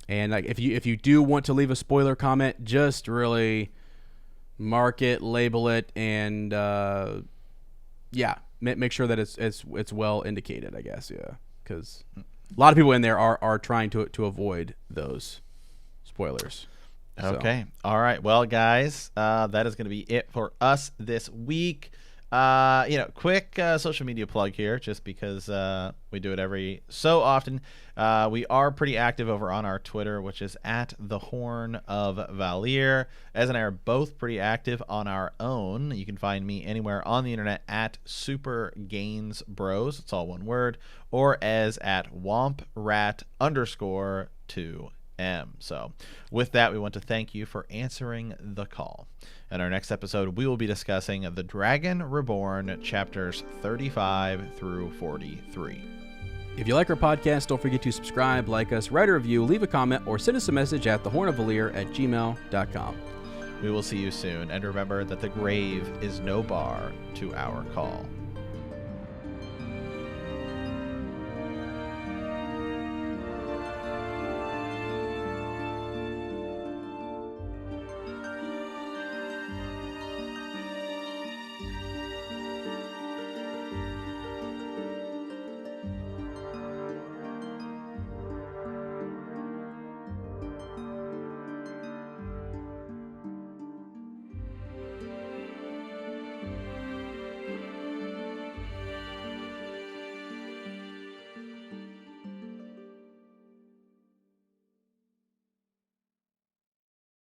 And like if you do want to leave a spoiler comment, just really mark it, label it, and make sure that it's well indicated, I guess. Yeah, because a lot of people in there are trying to avoid those spoilers. Okay. All right. Well, guys, that is going to be it for us this week. Quick social media plug here, just because we do it every so often. We are pretty active over on our Twitter, which is at the Horn of Valir. Ez and I are both pretty active on our own. You can find me anywhere on the internet at Super Gains Bros. It's all one word, or Ez at WompRat_2M. So with that, we want to thank you for answering the call. In our next episode, we will be discussing The Dragon Reborn, chapters 35 through 43. If you like our podcast, don't forget to subscribe, like us, write a review, leave a comment, or send us a message at thehornofvalir@gmail.com. We will see you soon, and remember that the grave is no bar to our call.